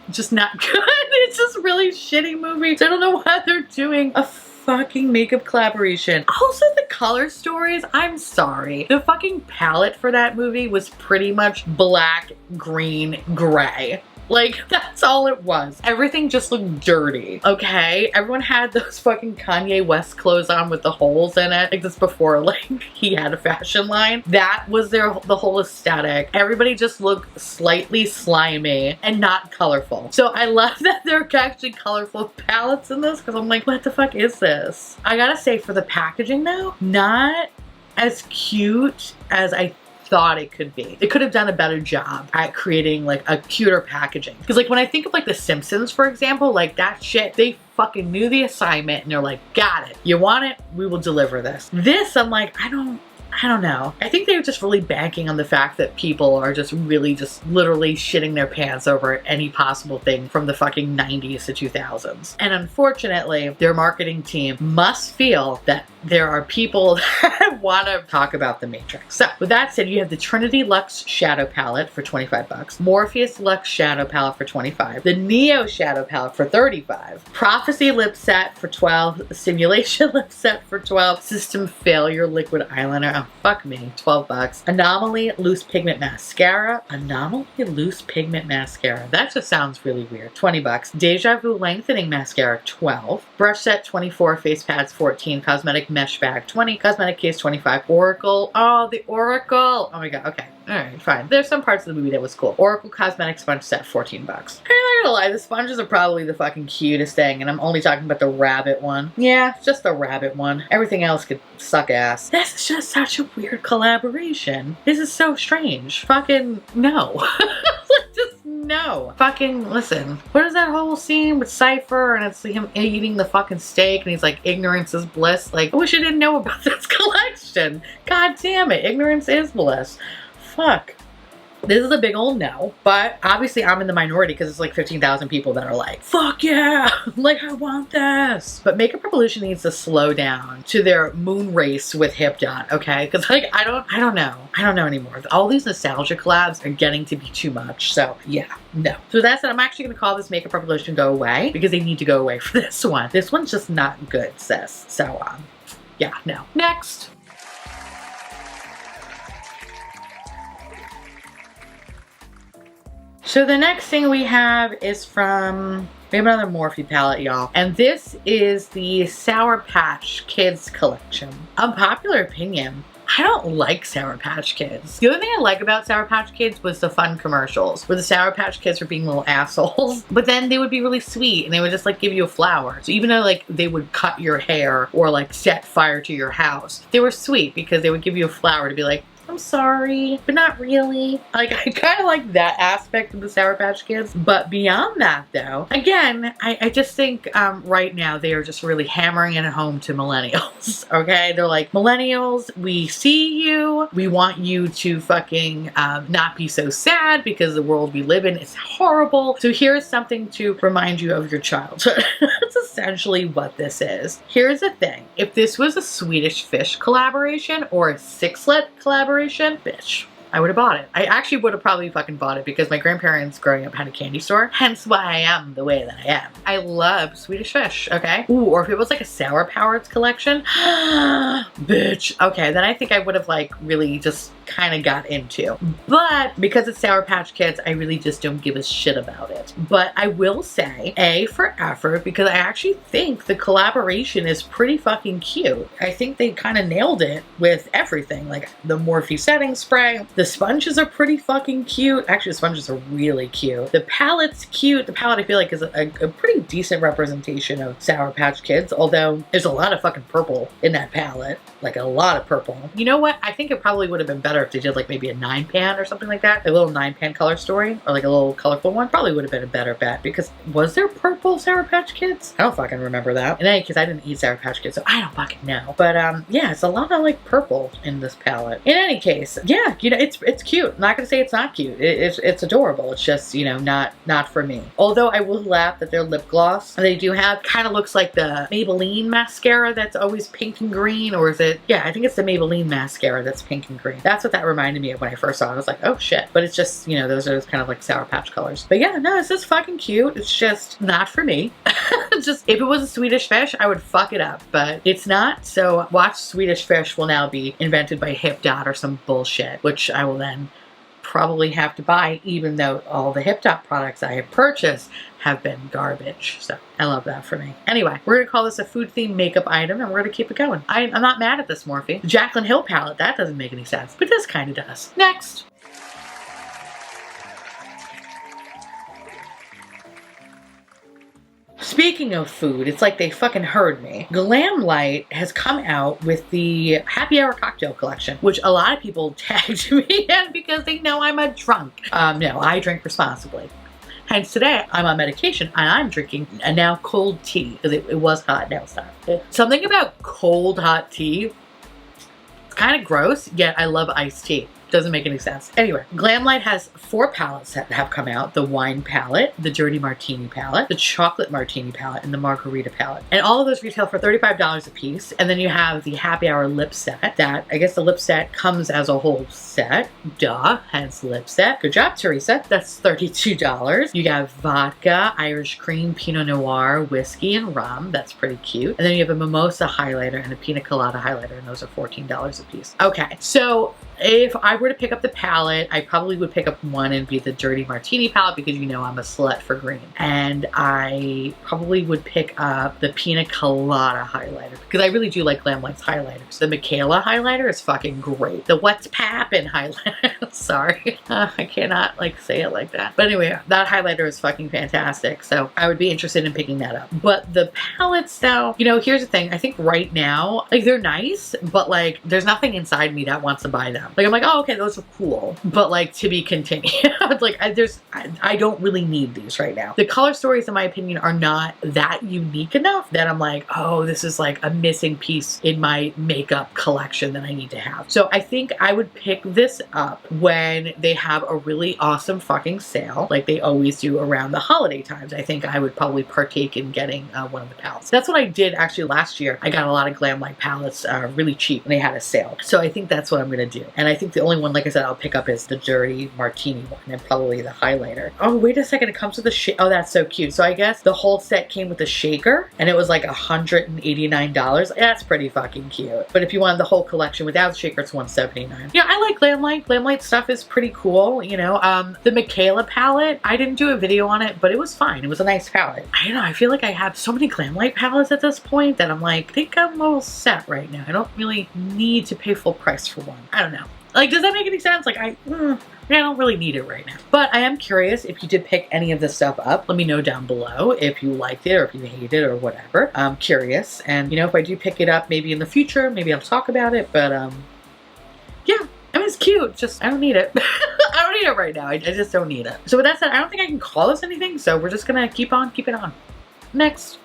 just not good. It's just really shitty movie. So I don't know why they're doing a fucking makeup collaboration. Also, the color stories, I'm sorry. The fucking palette for that movie was pretty much black, green, gray. Like, that's all it was. Everything just looked dirty, okay? Everyone had those fucking Kanye West clothes on with the holes in it. Like, this before, like, he had a fashion line. That was the whole aesthetic. Everybody just looked slightly slimy and not colorful. So I love that there are actually colorful palettes in this, because I'm like, what the fuck is this? I gotta say, for the packaging though, not as cute as I thought it could be. It could have done a better job at creating like a cuter packaging. Because like when I think of like the Simpsons, for example, like that shit, they fucking knew the assignment and they're like, got it. You want it? We will deliver this. This, I'm like, I don't know. I think they're just really banking on the fact that people are just really just literally shitting their pants over any possible thing from the fucking 90s to 2000s. And unfortunately, their marketing team must feel that there are people that want to talk about the Matrix. So with that said, you have the Trinity Luxe Shadow Palette for 25 bucks, Morpheus Luxe Shadow Palette for 25, the Neo Shadow Palette for 35, Prophecy Lip Set for 12, Simulation Lip Set for 12, System Failure Liquid Eyeliner, oh fuck me, 12 bucks, Anomaly Loose Pigment Mascara, Anomaly Loose Pigment Mascara, that just sounds really weird, 20 bucks, Deja Vu Lengthening Mascara, 12, Brush Set 24, Face Pads 14, Cosmetic Mesh Bag 20, Cosmetic Case 25, Oracle, oh the Oracle, oh my god, okay. Alright, fine. There's some parts of the movie that was cool. Oracle Cosmetic Sponge Set, 14 bucks. I'm not gonna lie, the sponges are probably the fucking cutest thing, and I'm only talking about the rabbit one. Yeah, just the rabbit one. Everything else could suck ass. This is just such a weird collaboration. This is so strange. Fucking no. Just no. Fucking listen. What is that whole scene with Cypher and it's him eating the fucking steak and he's like, ignorance is bliss? Like, I wish I didn't know about this collection. God damn it. Ignorance is bliss. Fuck. This is a big old no, but obviously I'm in the minority because it's like 15,000 people that are like, fuck yeah, like I want this. But Makeup Revolution needs to slow down to their moon race with Hip Dot, okay? Because like, I don't know anymore. All these nostalgia collabs are getting to be too much. So yeah, no. So that's it. I'm actually gonna call this Makeup Revolution go away because they need to go away for this one. This one's just not good, sis. So yeah, no. Next. So the next thing we have is from, we have another Morphe palette, y'all. And this is the Sour Patch Kids collection. Unpopular opinion, I don't like Sour Patch Kids. The only thing I like about Sour Patch Kids was the fun commercials where the Sour Patch Kids were being little assholes, but then they would be really sweet and they would just like give you a flower. So even though like they would cut your hair or like set fire to your house, they were sweet because they would give you a flower to be like, I'm sorry, but not really. Like, I kind of like that aspect of the Sour Patch Kids. But beyond that, though, again, I just think right now they are just really hammering it home to millennials, okay? They're like, millennials, we see you. We want you to fucking not be so sad because the world we live in is horrible. So here's something to remind you of your childhood. That's essentially what this is. Here's the thing. If this was a Swedish Fish collaboration or a Sixlet collaboration, bitch, I would have bought it. I actually would have probably fucking bought it because my grandparents growing up had a candy store. Hence why I am the way that I am. I love Swedish Fish, okay? Ooh, or if it was like a Sour Powers collection, bitch. Okay, then I think I would have like really just kind of got into. But because it's Sour Patch Kids, I really just don't give a shit about it. But I will say, A, for effort, because I actually think the collaboration is pretty fucking cute. I think they kind of nailed it with everything, like the Morphe setting spray. The sponges are pretty fucking cute. Actually, the sponges are really cute. The palette's cute. The palette, I feel like, is a pretty decent representation of Sour Patch Kids, although there's a lot of fucking purple in that palette. Like, a lot of purple. You know what? I think it probably would have been better if they did, like, maybe a 9-pan or something like that. A little 9-pan color story, or, like, a little colorful one. Probably would have been a better bet, because was there purple Sour Patch Kids? I don't fucking remember that. In any case, I didn't eat Sour Patch Kids, so I don't fucking know. But, yeah, it's a lot of, like, purple in this palette. In any case, yeah, you know, it's cute. I'm not gonna say it's not cute. It's adorable. It's just, you know, not for me. Although I will laugh that their lip gloss they do have kind of looks like the Maybelline mascara that's always pink and green, or is it? Yeah, I think it's the Maybelline mascara that's pink and green. That's what that reminded me of when I first saw it. I was like, oh shit. But it's just, you know, those are kind of like Sour Patch colors. But yeah, no, it's just fucking cute. It's just not for me. Just, if it was a Swedish Fish, I would fuck it up, but it's not. So watch Swedish Fish will now be invented by Hip Dot or some bullshit, which I will then probably have to buy, even though all the Hip Dot products I have purchased have been garbage. So I love that for me. Anyway, we're gonna call this a food themed makeup item and we're gonna keep it going. I'm not mad at this Morphe. The Jaclyn Hill palette, that doesn't make any sense, but this kind of does. Next. Speaking of food, it's like they fucking heard me. Glamlight has come out with the Happy Hour Cocktail Collection, which a lot of people tagged me in because they know I'm a drunk. No, I drink responsibly. Hence today, I'm on medication and I'm drinking a now cold tea because it was hot, now it's not. Something about cold hot tea, it's kind of gross, yet I love iced tea. Doesn't make any sense. Anyway, Glamlight has 4 palettes that have come out. The wine palette, the dirty martini palette, the chocolate martini palette, and the margarita palette. And all of those retail for $35 a piece. And then you have the happy hour lip set that, I guess the lip set comes as a whole set. Duh, hence lip set. Good job, Theresa. That's $32. You have vodka, Irish cream, Pinot Noir, whiskey, and rum. That's pretty cute. And then you have a mimosa highlighter and a pina colada highlighter, and those are $14 a piece. Okay, so If I were to pick up the palette, I probably would pick up one and be the Dirty Martini palette because you know I'm a slut for green. And I probably would pick up the Pina Colada highlighter because I really do like Glam Light's highlighters. The Michaela highlighter is fucking great. The What's Pappin' highlighter, sorry, I cannot like say it like that. But anyway, that highlighter is fucking fantastic. So I would be interested in picking that up. But the palettes though, you know, here's the thing. I think right now, like they're nice, but like there's nothing inside me that wants to buy them. Like I'm like, oh, okay, those are cool. But like to be continued. Like I don't really need these right now. The color stories in my opinion are not that unique enough that I'm like, oh, this is like a missing piece in my makeup collection that I need to have. So I think I would pick this up when they have a really awesome fucking sale like they always do around the holiday times. I think I would probably partake in getting one of the palettes. That's what I did actually last year. I got a lot of Glam Light palettes really cheap and they had a sale. So I think that's what I'm gonna do. And I think the only one, like I said, I'll pick up is the Dirty Martini one and probably the highlighter. Oh, wait a second, it comes with a oh, that's so cute. So I guess the whole set came with a shaker and it was like $189. That's pretty fucking cute. But if you wanted the whole collection without the shaker, it's $179. Yeah, I like Glam Light. Glam Light stuff is pretty cool, you know. The Michaela palette, I didn't do a video on it, but it was fine. It was a nice palette. I don't know, I feel like I have so many Glam Light palettes at this point that I'm like, I think I'm all set right now. I don't really need to pay full price for one. I don't know. Like, does that make any sense? Like, I don't really need it right now. But I am curious if you did pick any of this stuff up. Let me know down below if you liked it or if you hated it or whatever. I'm curious. And, you know, if I do pick it up maybe in the future, maybe I'll talk about it. But, yeah. I mean, it's cute. Just, I don't need it. I don't need it right now. I just don't need it. So with that said, I don't think I can call this anything. So we're just going to keep it on. Next.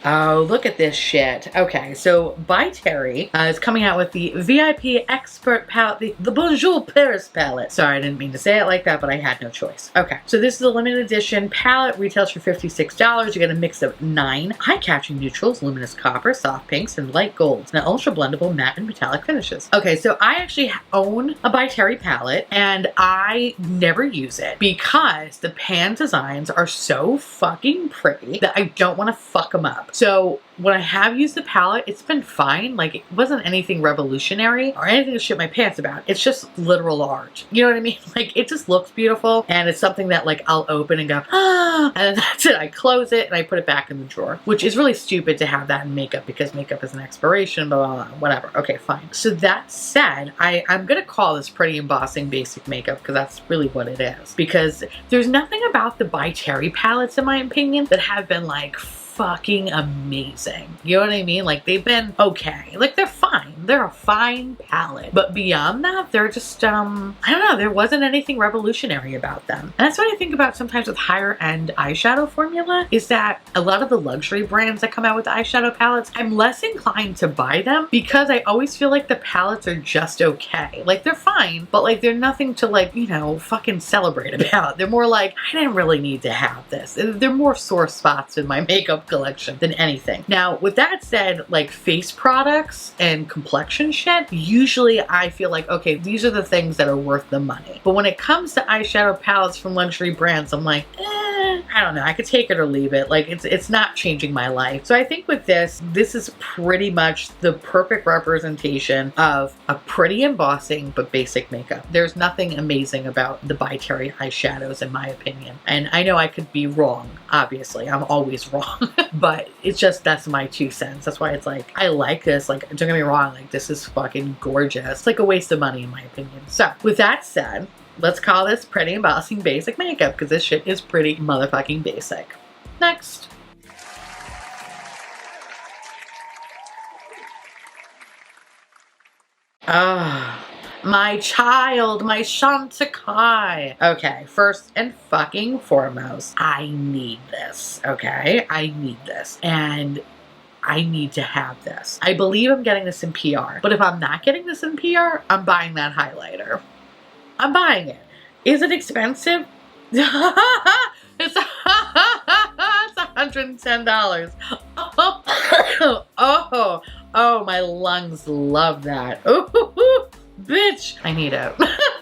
Oh, look at this shit. Okay, so By Terry is coming out with the VIP Expert Palette, the Bonjour Paris palette. Sorry, I didn't mean to say it like that, but I had no choice. Okay, so this is a limited edition palette, retails for $56. You get a mix of 9 eye-catching neutrals, luminous copper, soft pinks, and light golds, and ultra blendable matte and metallic finishes. Okay, so I actually own a By Terry palette, and I never use it because the pan designs are so fucking pretty that I don't want to fuck them up. So when I have used the palette, it's been fine. Like, it wasn't anything revolutionary or anything to shit my pants about. It's just literal art. You know what I mean? Like, it just looks beautiful, and it's something that, like, I'll open and go, ah, and that's it. I close it and I put it back in the drawer, which is really stupid to have that in makeup because makeup is an expiration, blah, blah, blah, whatever. Okay, fine. So that said, I'm gonna call this Pretty Embossing Basic Makeup because that's really what it is. Because there's nothing about the By Terry palettes, in my opinion, that have been, like, fucking amazing. You know what I mean? Like, they've been okay. Like, they're fine. They're a fine palette. But beyond that, they're just, I don't know. There wasn't anything revolutionary about them. And that's what I think about sometimes with higher end eyeshadow formula, is that a lot of the luxury brands that come out with eyeshadow palettes, I'm less inclined to buy them because I always feel like the palettes are just okay. Like, they're fine, but like, they're nothing to, like, you know, fucking celebrate about. They're more like, I didn't really need to have this. They're more sore spots in my makeup collection than anything. Now, with that said, like face products and complexion shit, usually I feel like, okay, these are the things that are worth the money. But when it comes to eyeshadow palettes from luxury brands, I'm like, I don't know. I could take it or leave it. Like, it's not changing my life. So I think with this is pretty much the perfect representation of a pretty embossing but basic makeup. There's nothing amazing about the By Terry eyeshadows, in my opinion. And I know I could be wrong. Obviously, I'm always wrong. But it's just, that's my 2 cents. That's why it's like, I like this. Like, don't get me wrong. Like, this is fucking gorgeous. It's like a waste of money, in my opinion. So with that said, let's call this Pretty Embossing Basic Makeup because this shit is pretty motherfucking basic. Next. Ah. My child, my Chantecaille. Okay, first and fucking foremost, I need this, okay? I need this. And I need to have this. I believe I'm getting this in PR. But if I'm not getting this in PR, I'm buying that highlighter. I'm buying it. Is it expensive? It's $110. Oh, my lungs love that. Ooh. Bitch, I need it.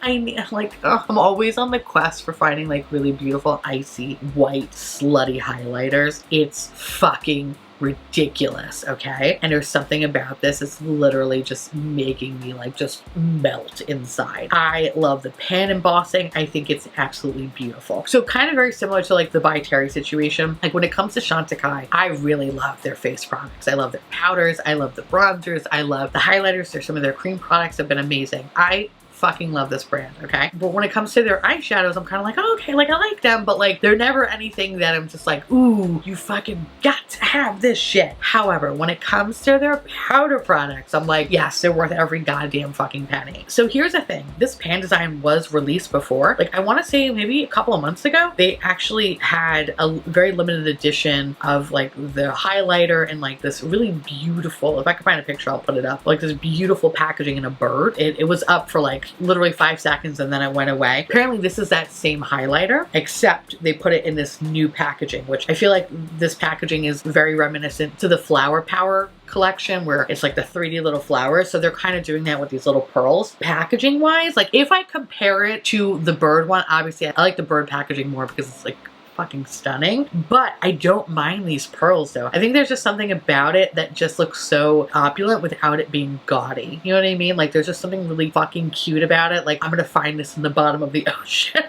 I need, like, I'm always on the quest for finding like really beautiful icy white slutty highlighters. It's fucking ridiculous, okay? And there's something about this that's literally just making me like just melt inside. I love the pan embossing. I think it's absolutely beautiful. So kind of very similar to like the By Terry situation. Like when it comes to Chantecaille, I really love their face products. I love their powders. I love the bronzers. I love the highlighters. Some of their cream products have been amazing. I fucking love this brand, okay? But when it comes to their eyeshadows, I'm kind of like, oh, okay, like I like them, but like they're never anything that I'm just like, ooh, you fucking got to have this shit. However, when it comes to their powder products, I'm like, yes, they're worth every goddamn fucking penny. So here's the thing, this pan design was released before. Like I want to say maybe a couple of months ago, they actually had a very limited edition of like the highlighter and like this really beautiful, if I can find a picture, I'll put it up, like this beautiful packaging in a bird. It was up for like literally 5 seconds and then it went away. Apparently this is that same highlighter, except they put it in this new packaging, which I feel like this packaging is very reminiscent to the Flower Power collection where it's like the 3D little flowers. So they're kind of doing that with these little pearls. Packaging wise, like if I compare it to the bird one, obviously I like the bird packaging more because it's like fucking stunning, but I don't mind these pearls though. I think there's just something about it that just looks so opulent without it being gaudy. You know what I mean? Like there's just something really fucking cute about it. Like I'm gonna find this in the bottom of the ocean.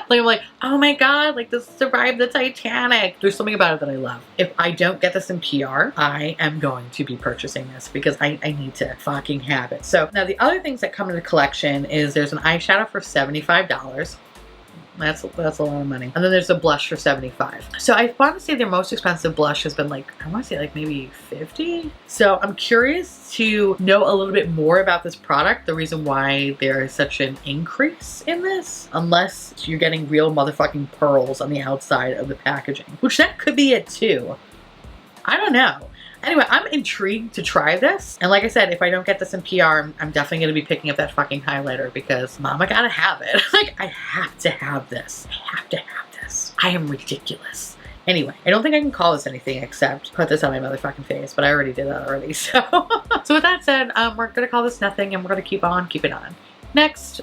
Like I'm like, oh my god, like this survived the Titanic. There's something about it that I love. If I don't get this in PR, I am going to be purchasing this because I need to fucking have it. So now the other things that come in the collection is there's an eyeshadow for $75. That's a lot of money. And then there's a blush for $75. So I want to say their most expensive blush has been like, I want to say like maybe $50. So I'm curious to know a little bit more about this product, the reason why there is such an increase in this, unless you're getting real motherfucking pearls on the outside of the packaging, which that could be it too. I don't know. Anyway, I'm intrigued to try this. And like I said, if I don't get this in PR, I'm definitely going to be picking up that fucking highlighter because mama gotta have it. Like, I have to have this. I have to have this. I am ridiculous. Anyway, I don't think I can call this anything except put this on my motherfucking face, but I already did that already. So, so with that said, we're going to call this nothing and we're going to keep on keeping on. Next.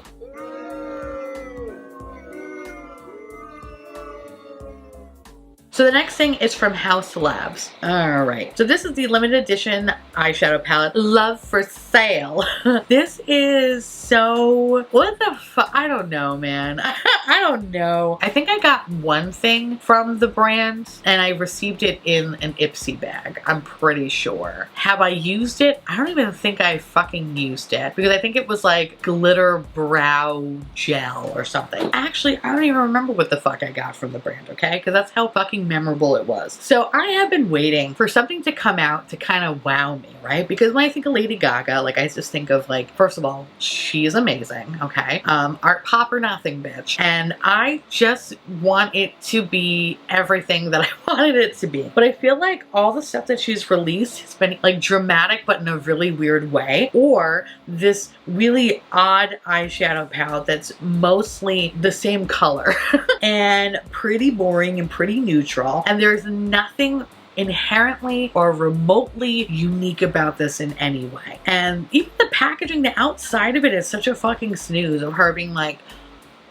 So the next thing is from House Labs. All right. So this is the limited edition eyeshadow palette, Love for Sale. This is so, what the fuck? I don't know, man. I don't know. I think I got one thing from the brand and I received it in an Ipsy bag. I'm pretty sure. Have I used it? I don't even think I fucking used it because I think it was like glitter brow gel or something. Actually, I don't even remember what the fuck I got from the brand, okay? Because that's how fucking memorable it was. So I have been waiting for something to come out to kind of wow me, right? Because when I think of Lady Gaga, like I just think of like, first of all, she is amazing, okay? Art pop or nothing, bitch. And I just want it to be everything that I wanted it to be. But I feel like all the stuff that she's released has been like dramatic, but in a really weird way, or this really odd eyeshadow palette that's mostly the same color and pretty boring and pretty neutral. And there's nothing inherently or remotely unique about this in any way. And even the packaging, the outside of it is such a fucking snooze of her being like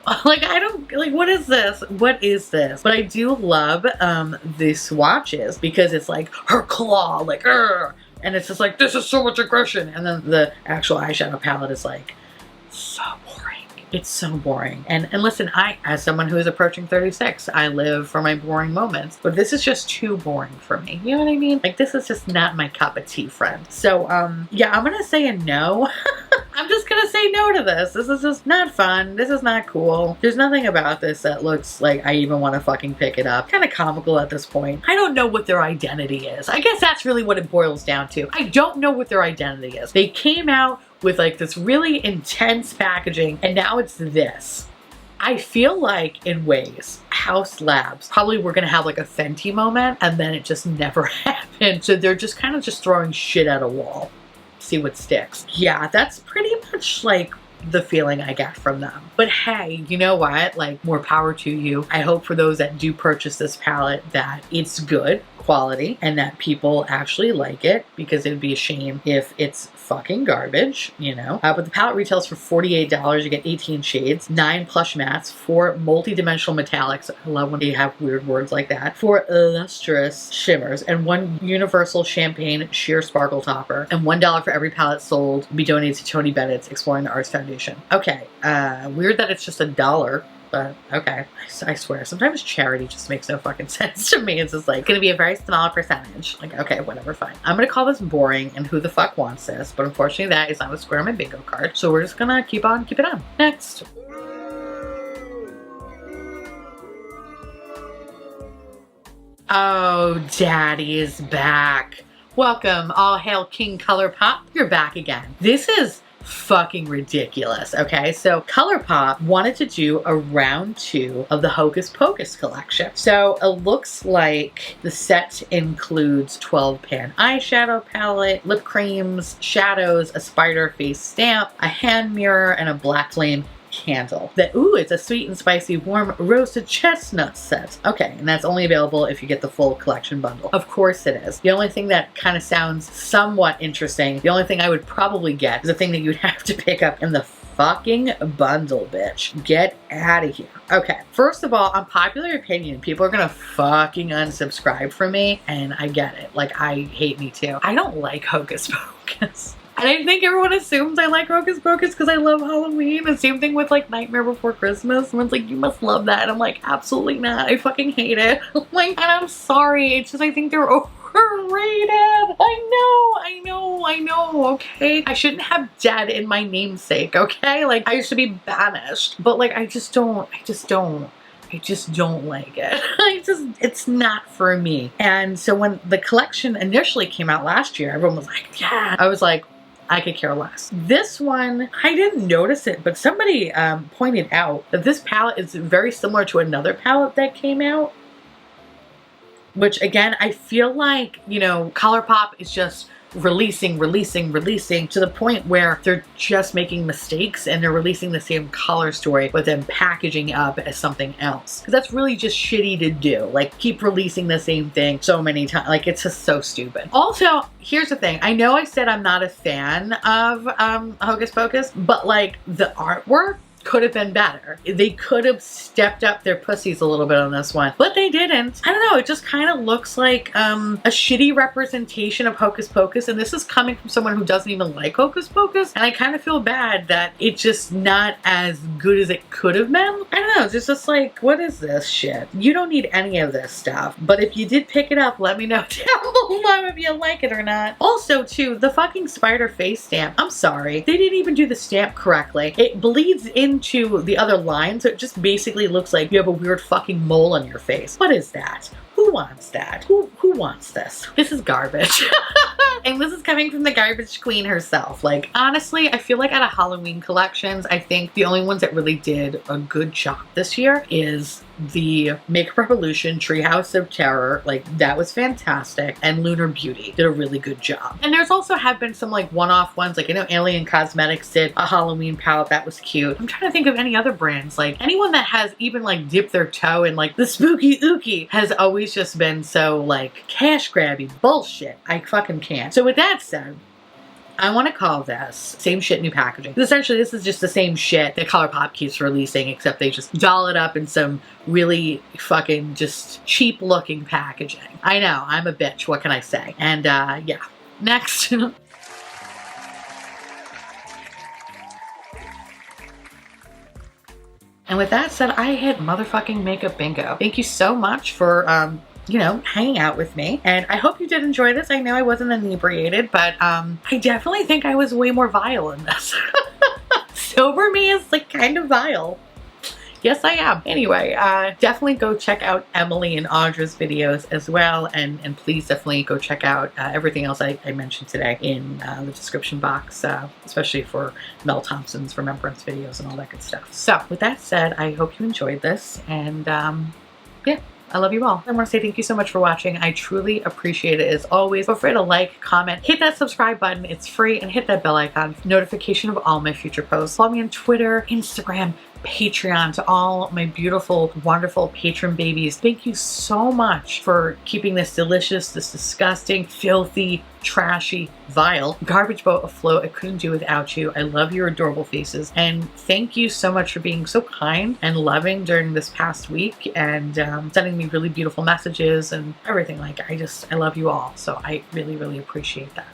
I don't, like, what is this? What is this? But I do love the swatches because it's like her claw, like, Urgh! And it's just like, this is so much aggression. And then the actual eyeshadow palette is like, so boring. It's so boring. And listen, as someone who is approaching 36, I live for my boring moments, but this is just too boring for me. You know what I mean? Like, this is just not my cup of tea, friend. So, yeah, I'm gonna say a no. I'm just gonna say no to this. This is just not fun. This is not cool. There's nothing about this that looks like I even want to fucking pick it up. Kind of comical at this point. I don't know what their identity is. I guess that's really what it boils down to. I don't know what their identity is. They came out with like this really intense packaging and now it's this. I feel like in ways, House Labs probably were gonna have like a Fenty moment and then it just never happened. So they're just kind of just throwing shit at a wall. See what sticks. Yeah, that's pretty much like the feeling I get from them. But hey, you know what? Like, more power to you. I hope for those that do purchase this palette that it's good quality and that people actually like it, because it would be a shame if it's fucking garbage, you know. But the palette retails for $48. You get 18 shades, 9 plush mattes, 4 multi-dimensional metallics. I love when they have weird words like that. 4 lustrous shimmers, and 1 universal champagne sheer sparkle topper. And $1 for every palette sold will be donated to Tony Bennett's Exploring the Arts Foundation. Okay, weird that it's just $1. But okay, I swear, sometimes charity just makes no fucking sense to me. It's just like gonna be a very small percentage. Like, okay, whatever, fine. I'm gonna call this boring and who the fuck wants this, but unfortunately that is not a square on my bingo card. So we're just gonna keep it on. Next. Oh, Daddy is back. Welcome, all hail King ColourPop. You're back again. This is fucking ridiculous. Okay, so ColourPop wanted to do a round 2 of the Hocus Pocus collection. So it looks like the set includes 12 pan eyeshadow palette, lip creams, shadows, a spider face stamp, a hand mirror, and a black flame candle. It's a sweet and spicy warm roasted chestnut set. Okay, and that's only available if you get the full collection bundle. Of course it is. The only thing that kind of sounds somewhat interesting, the only thing I would probably get is the thing that you'd have to pick up in the fucking bundle, bitch. Get out of here. Okay, first of all, unpopular opinion, people are gonna fucking unsubscribe from me, and I get it. Like, I hate me too. I don't like Hocus Pocus. And I think everyone assumes I like Hocus Pocus because I love Halloween. And same thing with like Nightmare Before Christmas. Someone's like, you must love that. And I'm like, absolutely not. I fucking hate it. Like, and I'm sorry. It's just, I think they're overrated. I know, okay? I shouldn't have dead in my namesake, okay? Like, I used to be banished. But like, I just don't like it. It's not for me. And so when the collection initially came out last year, everyone was like, yeah. I was like, I could care less. This one, I didn't notice it, but somebody pointed out that this palette is very similar to another palette that came out. Which again, I feel like, you know, ColourPop is just releasing to the point where they're just making mistakes and they're releasing the same color story but then packaging up as something else. Because that's really just shitty to do. Like, keep releasing the same thing so many times. Like, it's just so stupid. Also, here's the thing. I know I said I'm not a fan of Hocus Pocus, but like, the artwork could have been better. They could have stepped up their pussies a little bit on this one, but they didn't. I don't know, it just kind of looks like a shitty representation of Hocus Pocus, and this is coming from someone who doesn't even like Hocus Pocus, and I kind of feel bad that it's just not as good as it could have been. I don't know, it's just like, what is this shit? You don't need any of this stuff, but if you did pick it up, let me know down below if you like it or not. Also, too, the fucking spider face stamp, I'm sorry, they didn't even do the stamp correctly. It bleeds into the other line, so it just basically looks like you have a weird fucking mole on your face. What is that? Who wants that? Who wants this? This is garbage. And this is coming from the garbage queen herself. Like, honestly, I feel like out of Halloween collections, I think the only ones that really did a good job this year is the Makeup Revolution Treehouse of Terror. Like, that was fantastic. And Lunar Beauty did a really good job. And there's also have been some like one-off ones. Like, I know Alien Cosmetics did a Halloween palette that was cute. I'm trying to think of any other brands. Like, anyone that has even like dipped their toe in like the spooky ooky has always just been so like cash grabby bullshit. I fucking can't. So with that said, I want to call this same shit, new packaging. Essentially, this is just the same shit that ColourPop keeps releasing, except they just doll it up in some really fucking just cheap looking packaging. I know, I'm a bitch, what can I say? And yeah, next. And with that said, I hit motherfucking makeup bingo. Thank you so much for you know, hanging out with me. And I hope you did enjoy this. I know I wasn't inebriated, but I definitely think I was way more vile in this. Sober me is like kind of vile. Yes, I am. Anyway, definitely go check out Emily and Audra's videos as well. And please definitely go check out everything else I mentioned today in the description box, especially for Mel Thompson's remembrance videos and all that good stuff. So with that said, I hope you enjoyed this. And yeah. I love you all. I want to say thank you so much for watching. I truly appreciate it as always. Feel free to like, comment, hit that subscribe button. It's free, and hit that bell icon for notification of all my future posts. Follow me on Twitter, Instagram, Patreon. To all my beautiful, wonderful patron babies, thank you so much for keeping this delicious, this disgusting, filthy, trashy, vile garbage boat afloat. I couldn't do without you. I love your adorable faces, and thank you so much for being so kind and loving during this past week, and sending me really beautiful messages and everything. Like, I love you all, so I really, really appreciate that.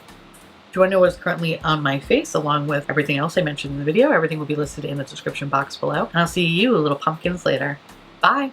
If you want to know what's currently on my face, along with everything else I mentioned in the video, everything will be listed in the description box below. And I'll see you little pumpkins later. Bye!